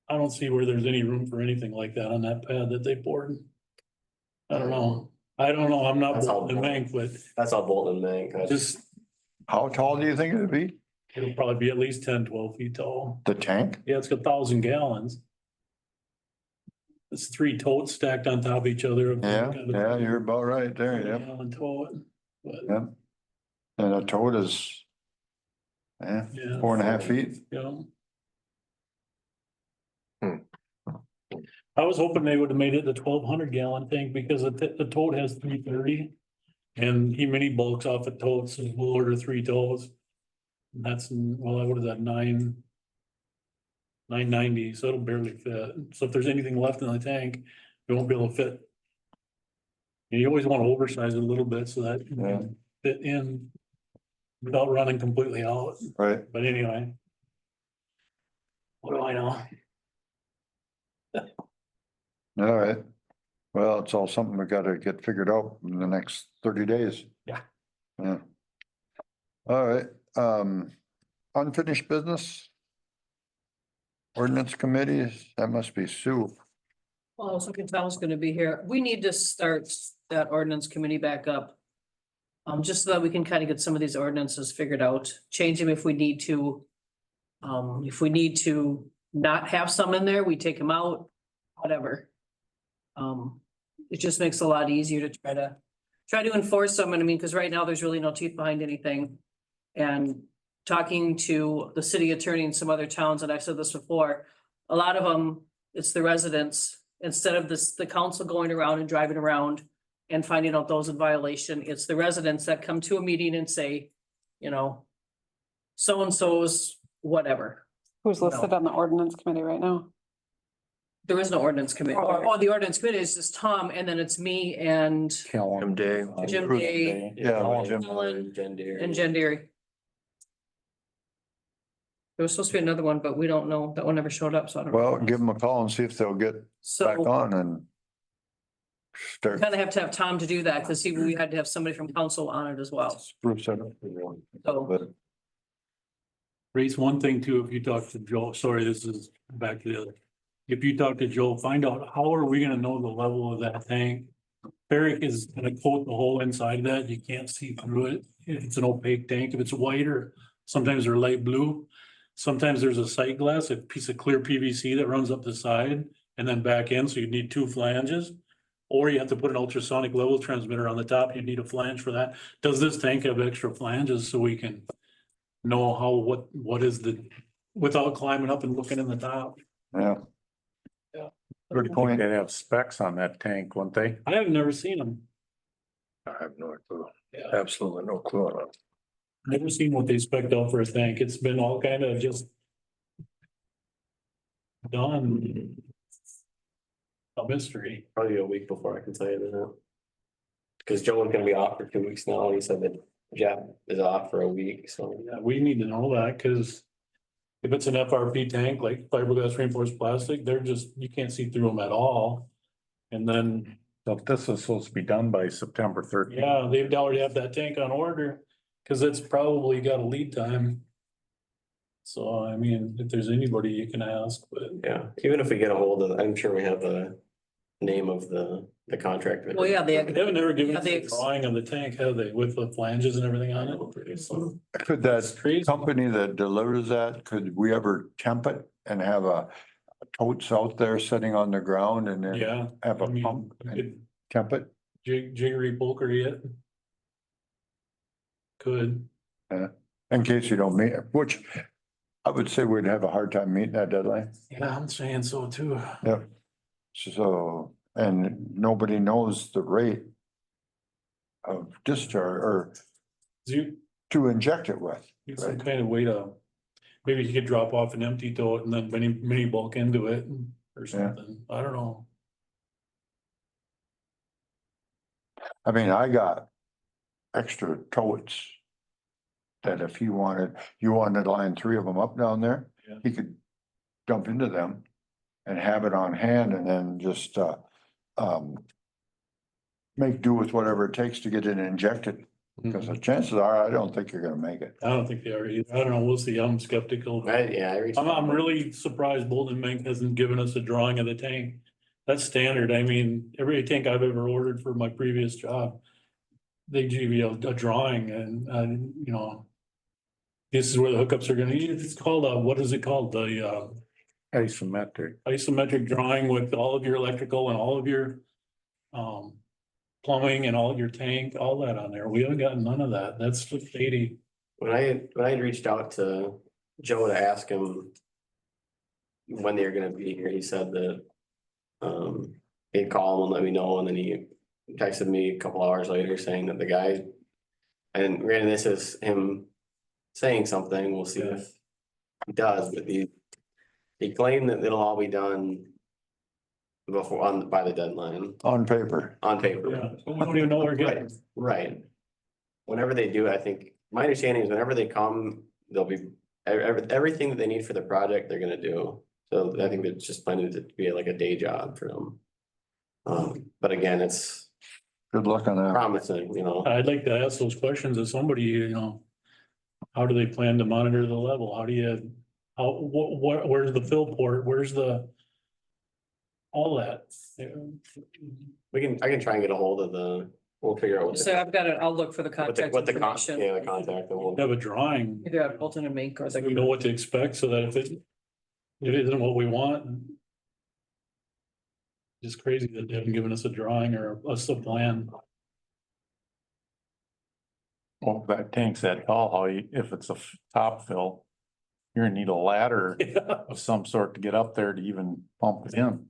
I don't see where there's any room for anything like that on that pad that they poured. I don't know. I'm not That's all- Bolton and Mank, but That's all Bolton and Mank. I just, How tall do you think it'd be? it'll probably be at least 10, 12 feet tall. The tank? Yeah, it's got 1,000 gallons. It's 3 totes stacked on top of each other. Yeah, you're about right there, yeah. Gallon tote. But, Yeah. And a tote is. Yeah, yeah. 4.5 feet. Yeah. Hmm. I was hoping they would have made it the 1,200-gallon tank because the tote has 330. And he mini bulks off of totes, so we'll order 3 totes. And that's, well, what is that, 990, so it'll barely fit. So if there's anything left in the tank, it won't be able to fit. And you always want to oversize it a little bit so that you Yeah. can fit in without running completely out. Right. But anyway. What do I know? All right. Well, it's all something we gotta get figured out in the next 30 days. Yeah. Yeah. All right, unfinished business. Ordinance committees, that must be Sue. Well, I was looking, Tom's gonna be here. We need to start that ordinance committee back up. Just so that we can kind of get some of these ordinances figured out, change them if we need to. If we need to not have some in there, we take them out, whatever. it just makes it a lot easier to try to enforce them. And I mean, because right now there's really no teeth behind anything. And talking to the city attorney in some other towns, and I've said this before, a lot of them, it's the residents, instead of the council going around and driving around and finding out those in violation, it's the residents that come to a meeting and say, you know, so-and-so's whatever. Who's listed on the ordinance committee right now? There is no ordinance committee. Oh, the ordinance committee is just Tom, and then it's me and Jim Day. Jim Bruce Day Yeah. Jim. Jen Deere. and Jen Deary. There was supposed to be another one, but we don't know. That one never showed up, so I don't know. Well, give them a call and see if they'll get back So on and start. kind of have to have Tom to do that, because we had to have somebody from council on it as well. spruce it up. So- But Raise one thing too, if you talk to Joe, sorry, this is back to the other. If you talk to Joe, find out how are we gonna know the level of that tank? Barrick is gonna coat the whole inside of that. You can't see through it. It's an opaque tank. If it's white or sometimes they're light blue. Sometimes there's a sight glass, a piece of clear PVC that runs up the side and then back in, so you need two flanges. Or you have to put an ultrasonic level transmitter on the top. You need a flange for that. Does this tank have extra flanges so we can know how, what is the, without climbing up and looking in the top? yeah. Yeah. Good They'd point. have specs on that tank, wouldn't they? I have never seen them. I have no clue. Yeah. Absolutely no clue on it. Never seen what they spec'd out for a tank. It's been all kind of just done. A mystery. Probably a week before I can tell you that. Cause Joe was gonna be off for 2 weeks now, and he said that Jeff is off for a week, so. Yeah, we need to know that, cause if it's an FRP tank, like fiberglass reinforced plastic, they're just, you can't see through them at all. And then, So if this is supposed to be done by September 13th. yeah, they've already have that tank on order, cause it's probably got a lead time. So, I mean, if there's anybody you can ask, but Yeah, even if we get a hold of, I'm sure we have the name of the contractor. Well, yeah, they haven't never given Yeah, us they a ex- drawing of the tank, have they, with the flanges and everything on it? So, Could That's that crazy. company that delivers that, could we ever temp it and have a totes out there sitting on the ground and then Yeah. have I a mean, pump we and could temp it? jiggery pokery it. Could, In case you don't meet, it, which I would say we'd have a hard time meeting that deadline. yeah, I'm saying so too. Yep. So, and nobody knows the rate of discharge or Do you, to inject it with. need some kind of way to, maybe you could drop off an empty tote and then mini bulk into it or something, I don't know. I mean, I got extra totes that if you wanted to line 3 of them up down there, Yeah. he could dump into them and have it on hand and then just, make do with whatever it takes to get it injected. Because the chances are, I don't think you're gonna make it. I don't think they are either, I don't know, we'll see, I'm skeptical. I reached. I'm really surprised Bolton Bank hasn't given us a drawing of the tank. That's standard. I mean, every tank I've ever ordered for my previous job. They give you a drawing and, you know. This is where the hookups are gonna, it's called, what is it called? The, Isometric. isometric drawing with all of your electrical and all of your, plumbing and all of your tank, all that on there. We haven't gotten none of that. That's just 80. When I had reached out to Joe to ask him when they're gonna be here, he said that he'd call him and let me know, and then he texted me a couple hours later saying that the guy, and granted, this is him saying something, we'll see if he does, but he claimed that it'll all be done before, by the deadline, On paper. on paper. Yeah, but we don't even know what we're getting. Right. Whenever they do, I think, my understanding is whenever they come, they'll be, everything that they need for the project, they're gonna do. So I think it's just planning to be like a day job for them. But again, it's Good luck on that. promising, you know. I'd like to ask those questions of somebody, you know. How do they plan to monitor the level? How do you, where's the fill port? Where's the? All that. I can try and get a hold of we'll figure out what So I've got it, I'll look for the the contact yeah, the information. contact, and we'll. Have a drawing, Either at Bolton and Mink or so we know the, what to expect so that if it isn't what we want. Just crazy that they haven't given us a drawing or a plan. Well, if that tank's that tall, if it's a top fill, you're gonna need a ladder of some sort to get up there to even pump it in.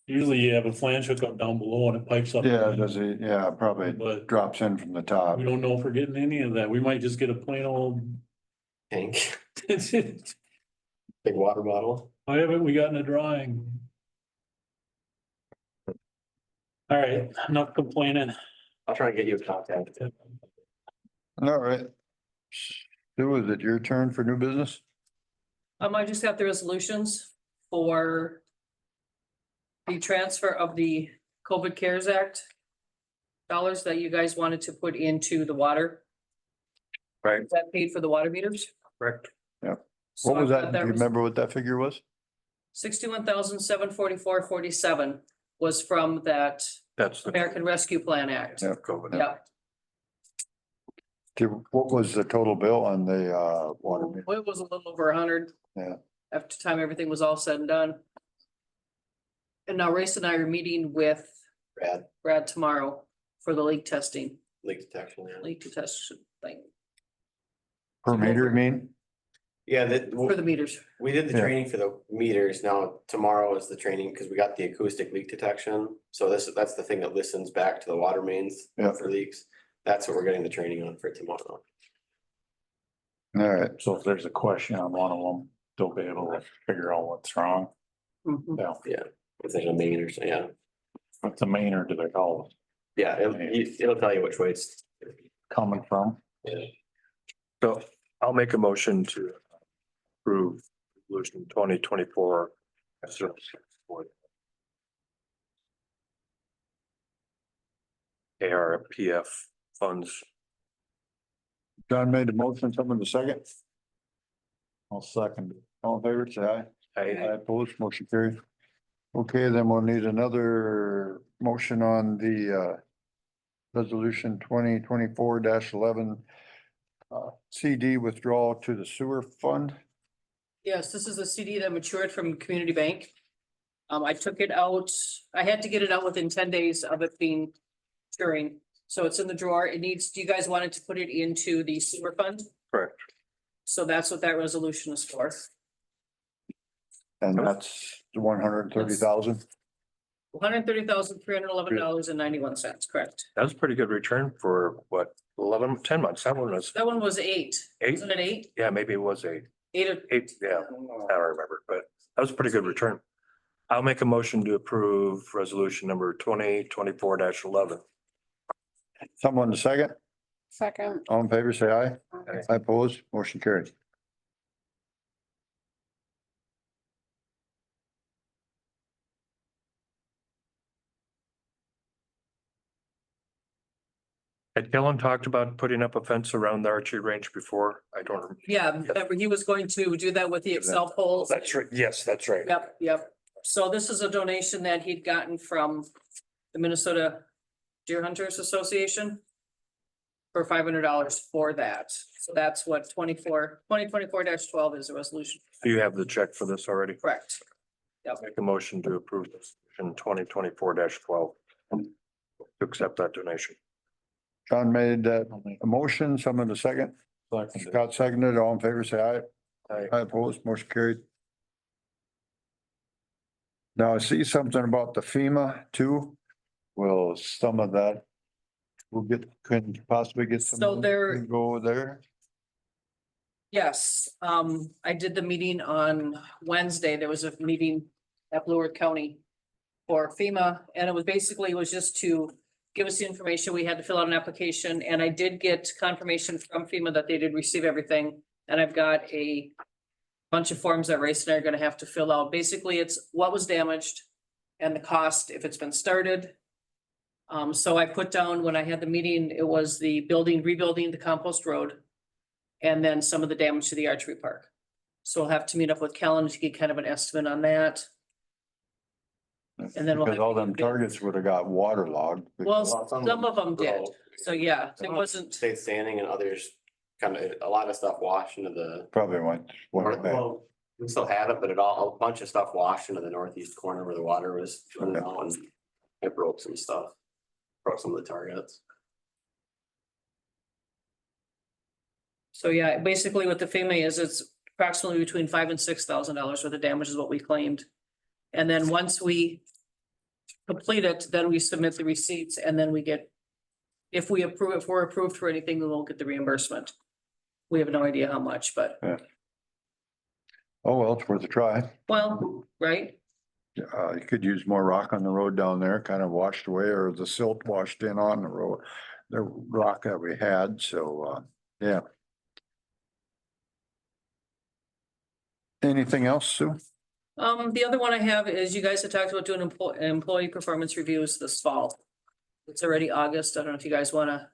Usually you have a flange hookup down below and it pipes up. Yeah, does it, yeah, probably But drops in from the top. we don't know if we're getting any of that. We might just get a plain old. Tank, Why big water bottle. haven't we gotten a drawing? All right, enough complaining. I'll try and get you a contact. All right. Sue, is it your turn for new business? I just got the resolutions for the transfer of the COVID CARES Act dollars that you guys wanted to put into the water. Right. Is that paid for the water meters? Correct. So What was I've got that? Do you remember what that figure was? 61,744.47 was from that That's the. American Rescue Plan Act. Yeah. COVID. Yep. What was the total bill on the water meter? Well, it was a little over 100. Yeah. After time everything was all said and done. And now Race and I are meeting with Brad tomorrow for the leak testing, Leak detection, yeah. leak detection thing Per meter, you mean? Yeah, that, for the meters. we did the Yeah. training for the meters. Now tomorrow is the training because we got the acoustic leak detection. So that's the thing that listens back to the water mains Yeah. for leaks. That's what we're getting the training on for tomorrow. All right, So if there's a question on one of them, they'll be able to figure out what's wrong. Mhm. Yeah, If there's a main or something, yeah. what's the main or do they call it Yeah, it'll tell you which way it's. coming from? So I'll make a motion to approve resolution 2024. ARPF funds. John made the motion, someone the second, I'll second it. all in favor, say aye. I, Opposed, motion carried. Okay, then we'll need another motion on the resolution 2024-11 CD withdrawal to the sewer fund. Yes, this is a CD that matured from Community Bank. I took it out, I had to get it out within 10 days of it being maturing. So it's in the drawer. It needs, do you guys wanted to put it into the sewer fund? correct. So that's what that resolution is for. And that's the 130,000. $130,311.91, correct. That was a pretty good return for what, 10 months? That one was That one was 8. 8. Wasn't it 8? Yeah, maybe it was 8. 8 or 8, yeah, I don't remember, but that was a pretty good return. I'll make a motion to approve resolution number 2024-11. Someone the second, Second. all in favor, say aye. I oppose, motion carried. Had Kellen talked about putting up a fence around the archery range before? I don't. remember. Yeah, remember he was going to do that with the Excel polls. That's right. Yes, that's right. Yep, yep. So this is a donation that he'd gotten from the Minnesota Deer Hunters Association for $500 for that. So that's what 2024-12 is a resolution. Do you have the check for this already? Correct. Make a motion to approve this in 2024-12. To accept that donation. John made that a motion, someone the second, Second. Scott seconded, all in favor, say aye. Aye. I oppose, motion carried. Now I see something about the FEMA too. Will some of that can possibly get some. So there- can Go there. Yes, I did the meeting on Wednesday. There was a meeting at Blue Earth County for FEMA, and it was just to give us the information. We had to fill out an application, and I did get confirmation from FEMA that they did receive everything. And I've got a bunch of forms that Race and I are gonna have to fill out. Basically, it's what was damaged and the cost if it's been started. So I put down, when I had the meeting, it was the rebuilding the compost road. And then some of the damage to the archery park. So I'll have to meet up with Kellen to get kind of an estimate on that. And then we'll Because have all to them get bids. targets would have got waterlogged. Well, some of them did. broke. So yeah, it wasn't, Stayed standing and others kind of, a lot of stuff washed into the. Probably went back. Well, We still had it, but a bunch of stuff washed into the northeast corner where the water was running out and it broke some stuff. Broke some of the targets. So yeah, basically what the FEMA is, it's approximately between $5,000 and $6,000 worth of damage is what we claimed. And then once we complete it, then we submit the receipts and then we get, if we're approved for anything, then we'll get the reimbursement. We have no idea how much, but, Oh, well, it's worth a try. well, right? You could use more rock on the road down there, kind of washed away, or the silt washed in on the road, the rock that we had, so, yeah. Anything else, Sue? The other one I have is you guys had talked about doing employee performance reviews this fall. It's already August. I don't know if you guys wanna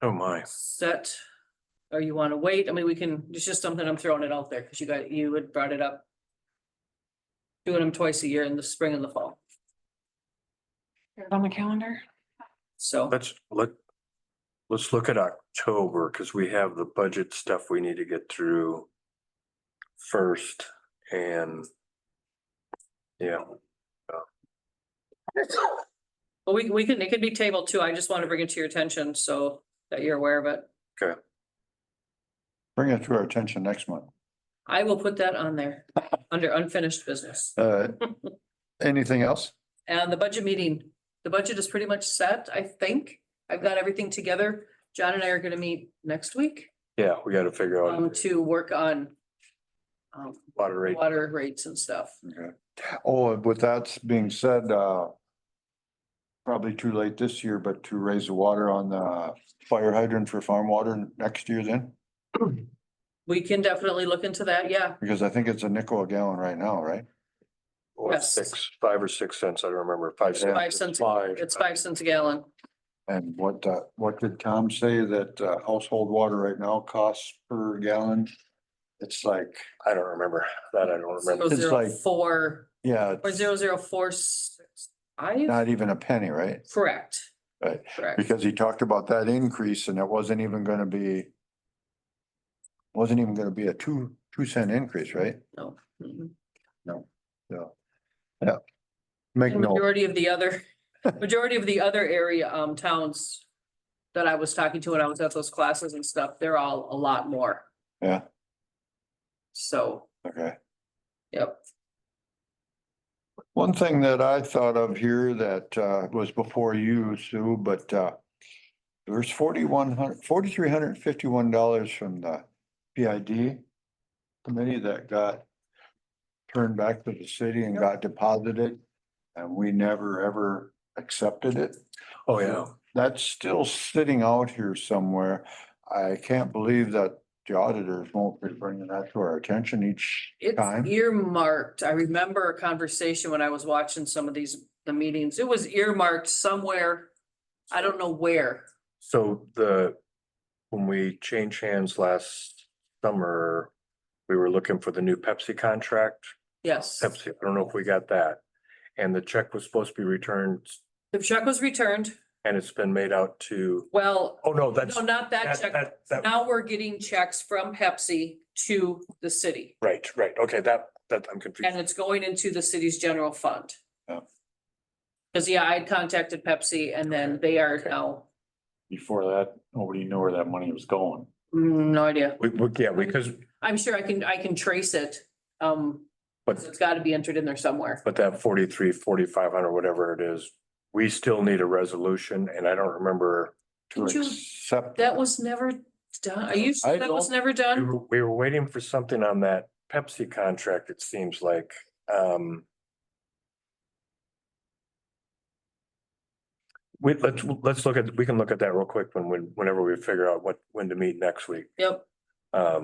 Oh, my. set or you wanna wait. I mean, we can, it's just something I'm throwing it out there because you had brought it up. Doing them twice a year in the spring and the fall. On the calendar. So, Let's look at October, because we have the budget stuff we need to get through first, and yeah. but we can, it can be tabled too. I just want to bring it to your attention so that you're aware of it. Bring it to our attention next month. I will put that on there under unfinished business. Anything else? And the budget meeting, the budget is pretty much set, I think. I've got everything together. John and I are gonna meet next week, Yeah, we gotta figure out to work on water rate. water rates and stuff. Okay. Oh, with that being said, probably too late this year, but to raise the water on the fire hydrant for farm water next year then? We can definitely look into that, yeah. Because I think it's a nickel a gallon right now, right? Or Yes. 5 or 6 cents, I don't remember, 5 cents. 5 cents, Five. it's 5 cents a gallon. And what did Tom say that household water right now costs per gallon? It's like, I don't remember that, I don't remember. It's like- 004 yeah, or it's 00465, not even a penny, right? correct. Right. Correct. Because he talked about that increase and it wasn't even gonna be a 2 cent increase, right? No. Mhm. So, yeah. Make The note. Majority of the other area towns that I was talking to when I was at those classes and stuff, they're all a lot more. Yeah, So, okay. yep. One thing that I thought of here that was before you, Sue, but there's $4,351 from the PID committee that got turned back to the city and got deposited, and we never ever accepted it. Oh, yeah. That's still sitting out here somewhere. I can't believe that the auditors won't be bringing that to our attention each It's time. earmarked. I remember a conversation when I was watching some of the meetings. It was earmarked somewhere. I don't know where. So when we changed hands last summer, we were looking for the new Pepsi contract. Yes, Pepsi, I don't know if we got that. And the check was supposed to be returned the check was returned. and it's been made out to, Well, oh, no, that's. no, not that check. Now we're getting checks from Pepsi to the city. Right, okay, that I'm confused. And it's going into the city's general fund. Yeah. Cause yeah, I had contacted Pepsi and then they are now, Before that, nobody knew where that money was going. no idea. Because, I'm sure I can trace it. but, It's gotta be entered in there somewhere. but that 4,500, whatever it is, we still need a resolution, and I don't remember. To Did you- accept. That was never done. Are you I sure that was don't- never We done? were waiting for something on that Pepsi contract, it seems like, let's we can look at that real quick whenever we figure out when to meet next week. Yep. Let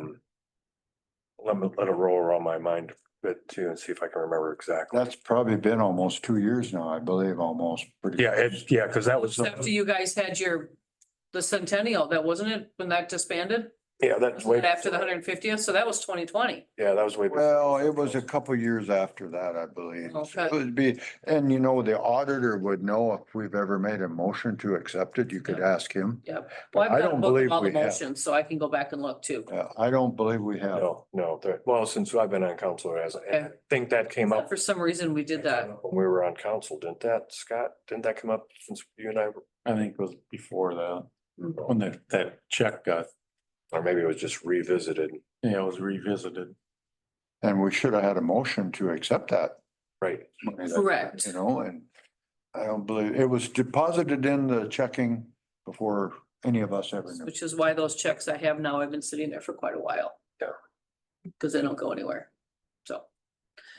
it roll around my mind a bit too and see if I can remember exactly. That's probably been almost 2 years now, I believe, almost. Pretty Yeah, close. because that was. After you guys had the centennial, that wasn't it, when that disbanded? Yeah, that's way. After the 150th, so that was 2020. Yeah, that was way. before. Well, it was a couple years after that, I believe. Okay. It would be, and you know, the auditor would know if we've ever made a motion to accept it. You could ask him. Yep. But Well, I I've got a don't book believe of all the we have. motions, so I can go back and look too. I don't believe we have. No, well, since I've been on council, it hasn't. And I think that came up For some reason, we did that. when we were on council, didn't that, Scott? Didn't that come up since you and I, were- I think it was before that, Mhm. when that check got, or maybe it was just revisited, it was revisited. And we should have had a motion to accept that. right? money that, Correct. You know, and I don't believe, it was deposited in the checking before any of us ever knew. Which is why those checks I have now have been sitting there for quite a while. Yeah. Because they don't go anywhere. So,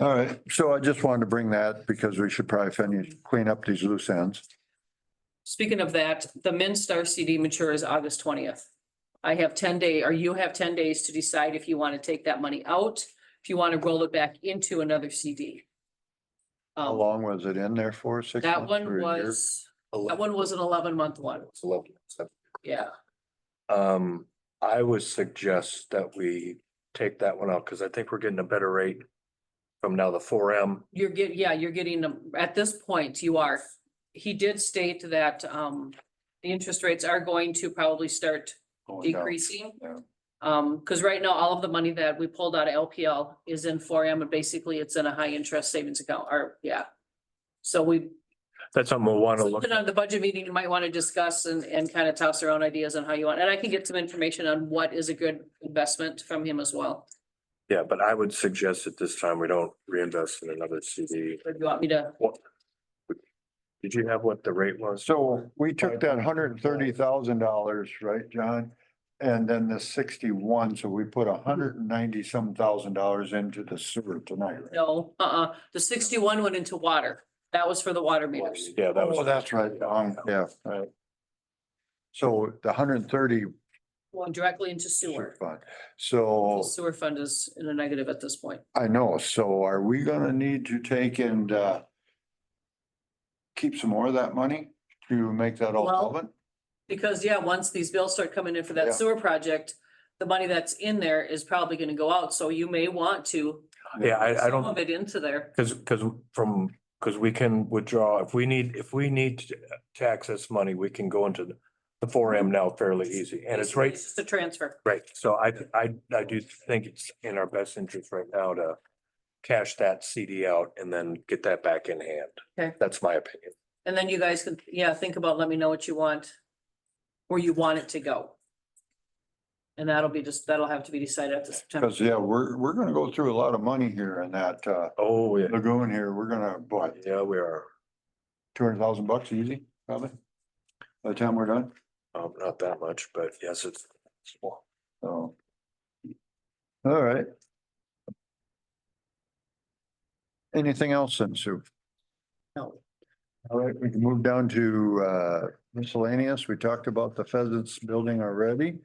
All right, so I just wanted to bring that because we should probably finish, clean up these loose ends. speaking of that, the Minstar CD matures August 20th. I have 10 or you have 10 days to decide if you want to take that money out, if you want to roll it back into another CD. How long was it in there for? 6 That months one or a year? was, that one was an 11-month one. It's 11. Yeah. I would suggest that we take that one out, because I think we're getting a better rate from now the 4M. You're getting them, at this point, you are. He did state that, the interest rates are going to probably start Going down. decreasing. Yeah. Because right now, all of the money that we pulled out of LPL is in 4M, and basically it's in a high interest savings account, or, yeah. So That's something we'll want to look. something on the budget meeting, you might want to discuss and kind of toss around ideas on how you want, and I can get some information on what is a good investment from him as well. Yeah, but I would suggest at this time, we don't reinvest in another CD. Or do you want me to? Did you have what the rate was? So we took that $130,000, right, John? And then the 61, so we put $190-some thousand into the sewer tonight. right? No, the 61 went into water. That was for the water meters. Yeah, that Oh, was, that's right. Yeah, right. So the 130 Going directly into sewer. fund. The So sewer fund is in a negative at this point. I know, so are we gonna need to take and keep some more of that money to make that all Well, solvent? Because, yeah, once these bills start coming in for Yeah. that sewer project, the money that's in there is probably gonna go out, so you may want to. yeah, I Some don't, of it into there. because we can withdraw, if we need to access money, we can go into the 4M now fairly easy, and it's right, Just a transfer. right, so I do think it's in our best interest right now to cash that CD out and then get that back in hand. Okay. That's my opinion. And then you guys can, yeah, think about, let me know what you want, where you want it to go. And that'll have to be decided after September. Cause yeah, we're gonna go through a lot of money here in that Oh, yeah, lagoon here. We're gonna, what, yeah, we are, $200,000 easy, probably? By the time we're done, not that much, but yes, it's small. so. All right. Anything else then, Sue? No. All right, we can move down to miscellaneous. We talked about the Pheasants building already.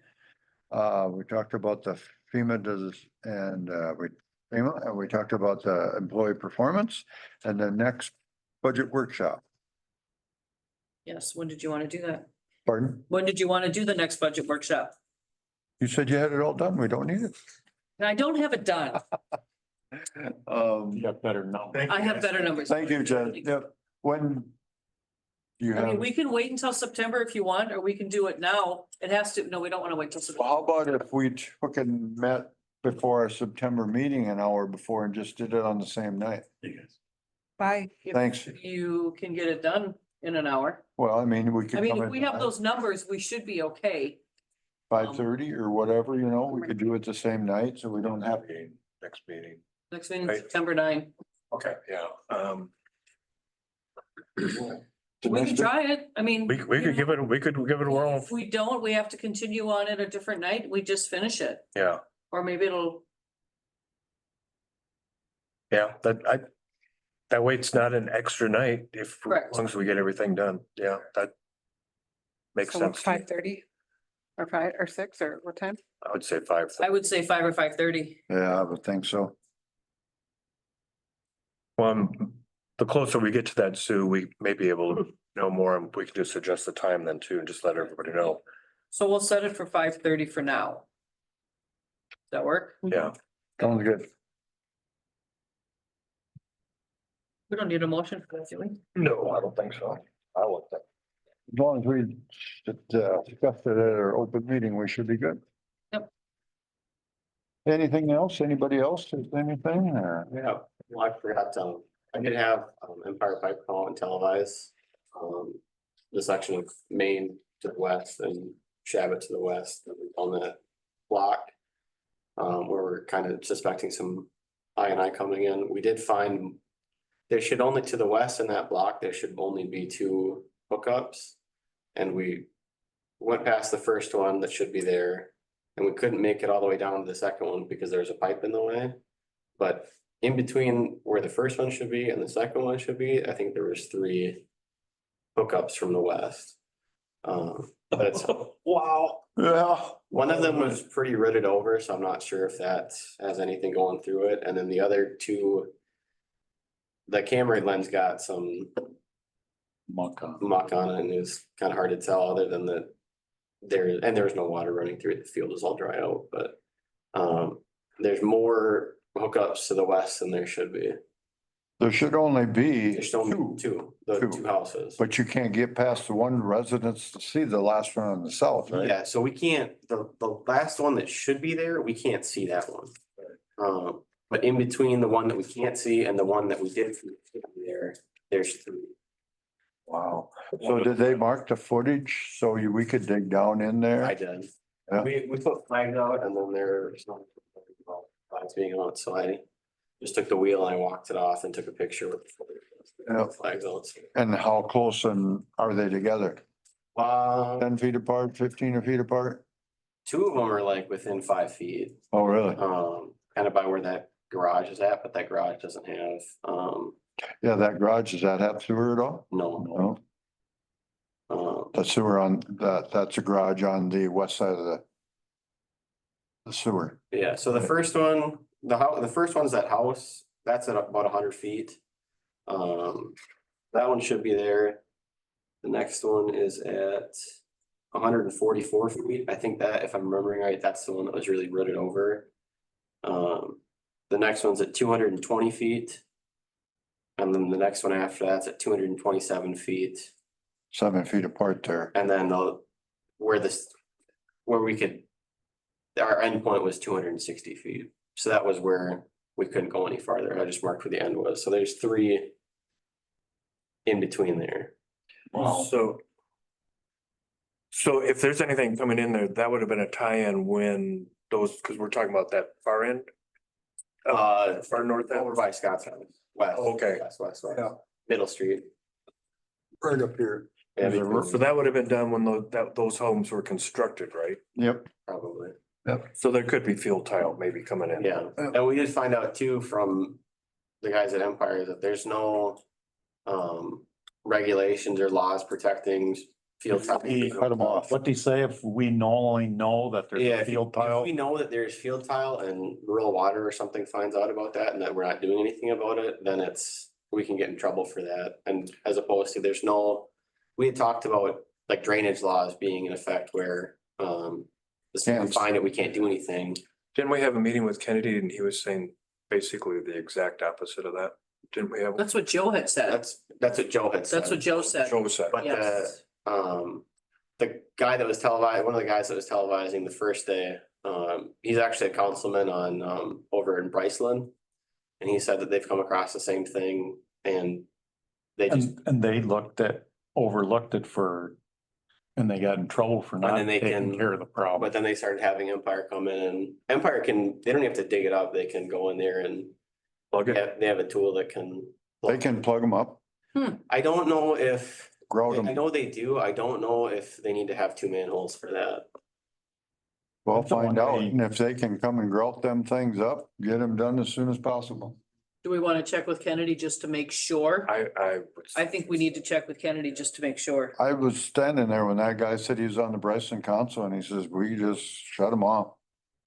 We talked about the FEMA and we talked about the employee performance and the next budget workshop. Yes, when did you want to do that? Pardon? When did you want to do the next budget workshop? You said you had it all done. We don't need it. And I don't have it done. You got better numbers. I have better numbers. Thank you, Jen. Yep. When? Do you I mean, have, we can wait until September if you want, or we can do it now. It has to, no, we don't want to wait till well, September. how about if we took and met before our September meeting an hour before and just did it on the same night? Bye. Thanks. You can get it done in an hour. Well, I mean, we could. I mean, if we have those numbers, we should be okay. 5:30 or whatever, you know, we could do it the same night, so we don't have. Next meeting. Next meeting, Right. September 9. Okay, yeah, We can try it. I mean. we could give it a whirl, If we don't, we have to continue on it a different night. We just finish it, yeah, or maybe it'll, yeah, that way it's not an extra night if, Correct. as long as we get everything done, yeah, that makes So sense. to me. 5:30 or 5 or 6 or what time? I would say 5. I would say 5 or 5:30. Yeah, I would think so. The closer we get to that, Sue, we may be able to know more, and we can just adjust the time then too, and just let everybody know. So we'll set it for 5:30 for now. that work? Yeah. Sounds good. We don't need a motion for that, do we? No, I don't think so. I looked at. As long as we discussed it at our open meeting, we should be good. Yep. Anything else? Anybody else? Is anything or? Yeah, well, I forgot, I did have Empire Pipe come out and televise. The section of Maine to the west and Shabbat to the west on that block. Where we're kind of suspecting some I coming in. We did find. There should only, to the west in that block, there should only be 2 hookups. And we went past the first one that should be there. And we couldn't make it all the way down to the second one because there's a pipe in the way. But in between where the first one should be and the second one should be, I think there was 3 hookups from the west. But it's, Wow. Yeah. one of them was pretty rooted over, so I'm not sure if that has anything going through it. And then the other 2, the camera lens got some muck on it, and it was kind of hard to tell other than that there was no water running through it. The field was all dry out, but there's more hookups to the west than there should be. There should only be There's only 2, the Two. 2 houses. but you can't get past the one residence to see the last one on the south, right? Yeah, so we can't, the last one that should be there, we can't see that one. But in between the one that we can't see and the one that we did see there, there's 3. Wow. So did they mark the footage so we could dig down in there? I did. Yeah. We put flags out and then there's no flags being out, so I just took the wheel and I walked it off and took a picture with Yeah. the flags out. And how close and are they together? 10 feet apart, 15 feet apart? 2 of them are like within 5 feet, Oh, really? kind of by where that garage is at, but that garage doesn't have, Yeah, that garage, does that have sewer at all? no. No, the sewer on that's a garage on the west side of the sewer. Yeah, so the first one, the first one's that house, that's at about 100 feet. That one should be there. The next one is at 144 feet. I think that, if I'm remembering right, that's the one that was really rooted over. The next one's at 220 feet. And then the next one after that's at 227 feet. 7 feet apart there. And then where we could, our endpoint was 260 feet. So that was where we couldn't go any farther. I just marked where the end was. So there's 3 in between there. So if there's anything coming in there, that would have been a tie-in when those, because we're talking about that far end, far north end. Over by Scott's house, west. Okay. West. Yeah. Middle Street. Right up here. Yeah, So that would have been done when those homes were constructed, right? Yep. probably. So there could be field tile maybe coming in. Yeah, and we did find out too from the guys at Empire that there's no regulations or laws protecting field tile. Cut them off. What do you say if we only know that there's Yeah, a if field if tile? we know that there's field tile and rural water or something finds out about that and that we're not doing anything about it, then we can get in trouble for that. And as opposed to we had talked about like drainage laws being in effect where we find it, we can't do anything. Didn't we have a meeting with Kennedy and he was saying basically the exact opposite of that? Didn't we have? That's what Joe had said. That's what Joe had said. That's what Joe said. Joe said. But Yes. the guy that was televised, one of the guys that was televising the first day, he's actually a councilman on over in Bryceland. And he said that they've come across the same thing and they just, And they overlooked it and they got in trouble for not then they taking can- care of the problem. but then they started having Empire come in and Empire they don't have to dig it up, they can go in there and Plug it. they have a tool that can. They can plug them up, I don't know if, grout I them. know they do, I don't know if they need to have 2 manholes for that. We'll That's the find one out. they- And if they can come and grout them things up, get them done as soon as possible. Do we want to check with Kennedy just to make sure? I think we need to check with Kennedy just to make sure. I was standing there when that guy said he was on the Bryson Council and he says, we just shut them off.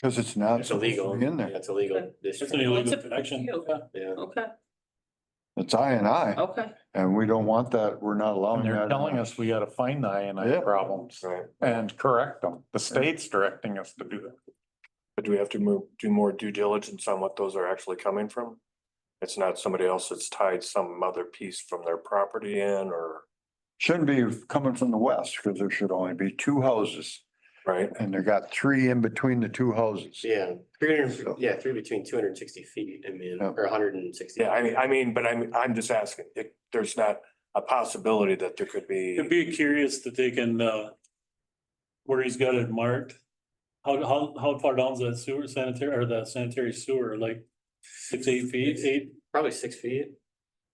Cause it's not It's supposed to illegal. be in Yeah, there. it's illegal. It's district. an illegal It's up to connection. you. Yeah. Okay, It's I, okay. and we don't want that. We're not And allowing that. they're telling us we gotta find the Yeah. INI problems Right. and correct them. The state's directing us to do that. But do we have to do more due diligence on what those are actually coming from? It's not somebody else that's tied some other piece from their property in or, Shouldn't be coming from the west, because there should only be two houses, right? and they got three in between the two houses. Yeah, 300, yeah, three between 260 feet, I mean, Yeah. or 160. Yeah, but I'm just asking, if there's not a possibility that there could be. It'd be curious to take in, where he's got it marked. How far down's that sewer sanitary or the sanitary sewer, like 6, 8 feet, 8? Probably 6 feet.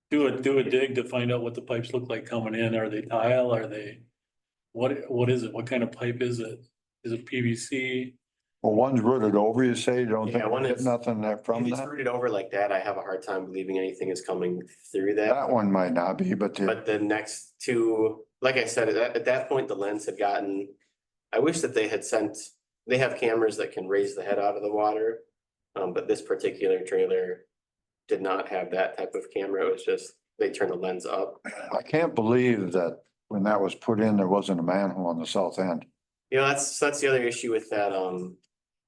Do a dig to find out what the pipes look like coming in. Are they tile? Are they? What is it? What kind of pipe is it? Is it PVC? Well, one's rooted over, you say, you don't think Yeah, one we get is- nothing there from If it's that? rooted over like that, I have a hard time believing anything is coming through that. That one might not be, but But the next two, like I said, at that point, the lens had gotten, I wish that they had sent, they have cameras that can raise the head out of the water. But this particular trailer did not have that type of camera. It was just, they turn the lens up. I can't believe that when that was put in, there wasn't a manhole on the south end. You know, that's the other issue with that,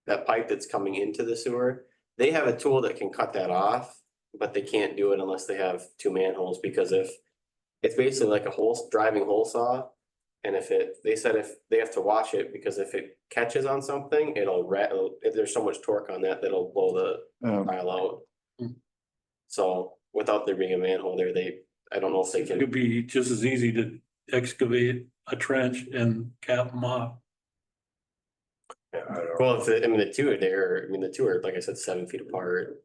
that pipe that's coming into the sewer. They have a tool that can cut that off, but they can't do it unless they have two manholes, because if it's basically like a driving hole saw. And they said if they have to watch it, because if it catches on something, it'll rattle, if there's so much torque on that, that'll blow the Um, tile out. Hmm. So without there being a manhole there, I don't know if they It can. could be just as easy to excavate a trench and cap them off. Yeah, I don't know. Well, the two are there, the two are, like I said, 7 feet apart.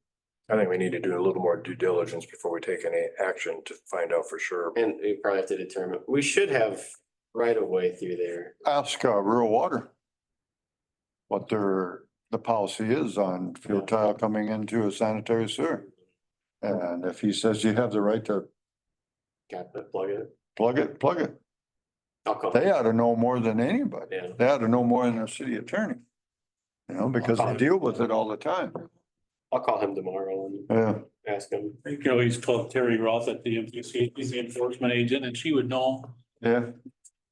I think we need to do a little more due diligence before we take any action to find out for sure. And we probably have to determine, we should have right of way through there. Ask rural water what the policy is on field tile coming into a sanitary sewer. And if he says you have the right to Got to plug it. plug it, plug it. I'll call. They ought to know more than anybody. Yeah. They ought to know more than their city attorney. You know, because they deal with it all the time. I'll call him tomorrow and Yeah, ask him. You can always call Terry Roth at the MPC, he's the enforcement agent, and she would know, yeah,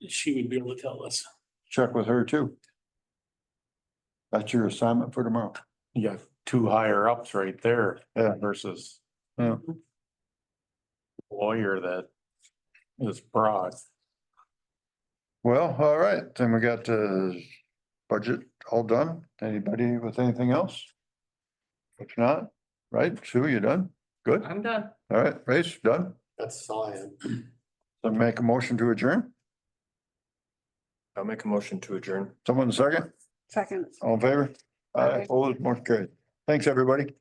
she would be able to tell us. check with her too. That's your assignment for tomorrow. You got two higher ups right there Yeah. versus. Yeah. Lawyer that is broad. Well, all right, then we got the budget all done. Anybody with anything else? If not, right, Sue, you done? Good, I'm done. all right, Race, done? That's all I have. Then make a motion to adjourn. I'll make a motion to adjourn. Someone second, Second. all in favor? Aye. Opposed, motion carried. Thanks, everybody.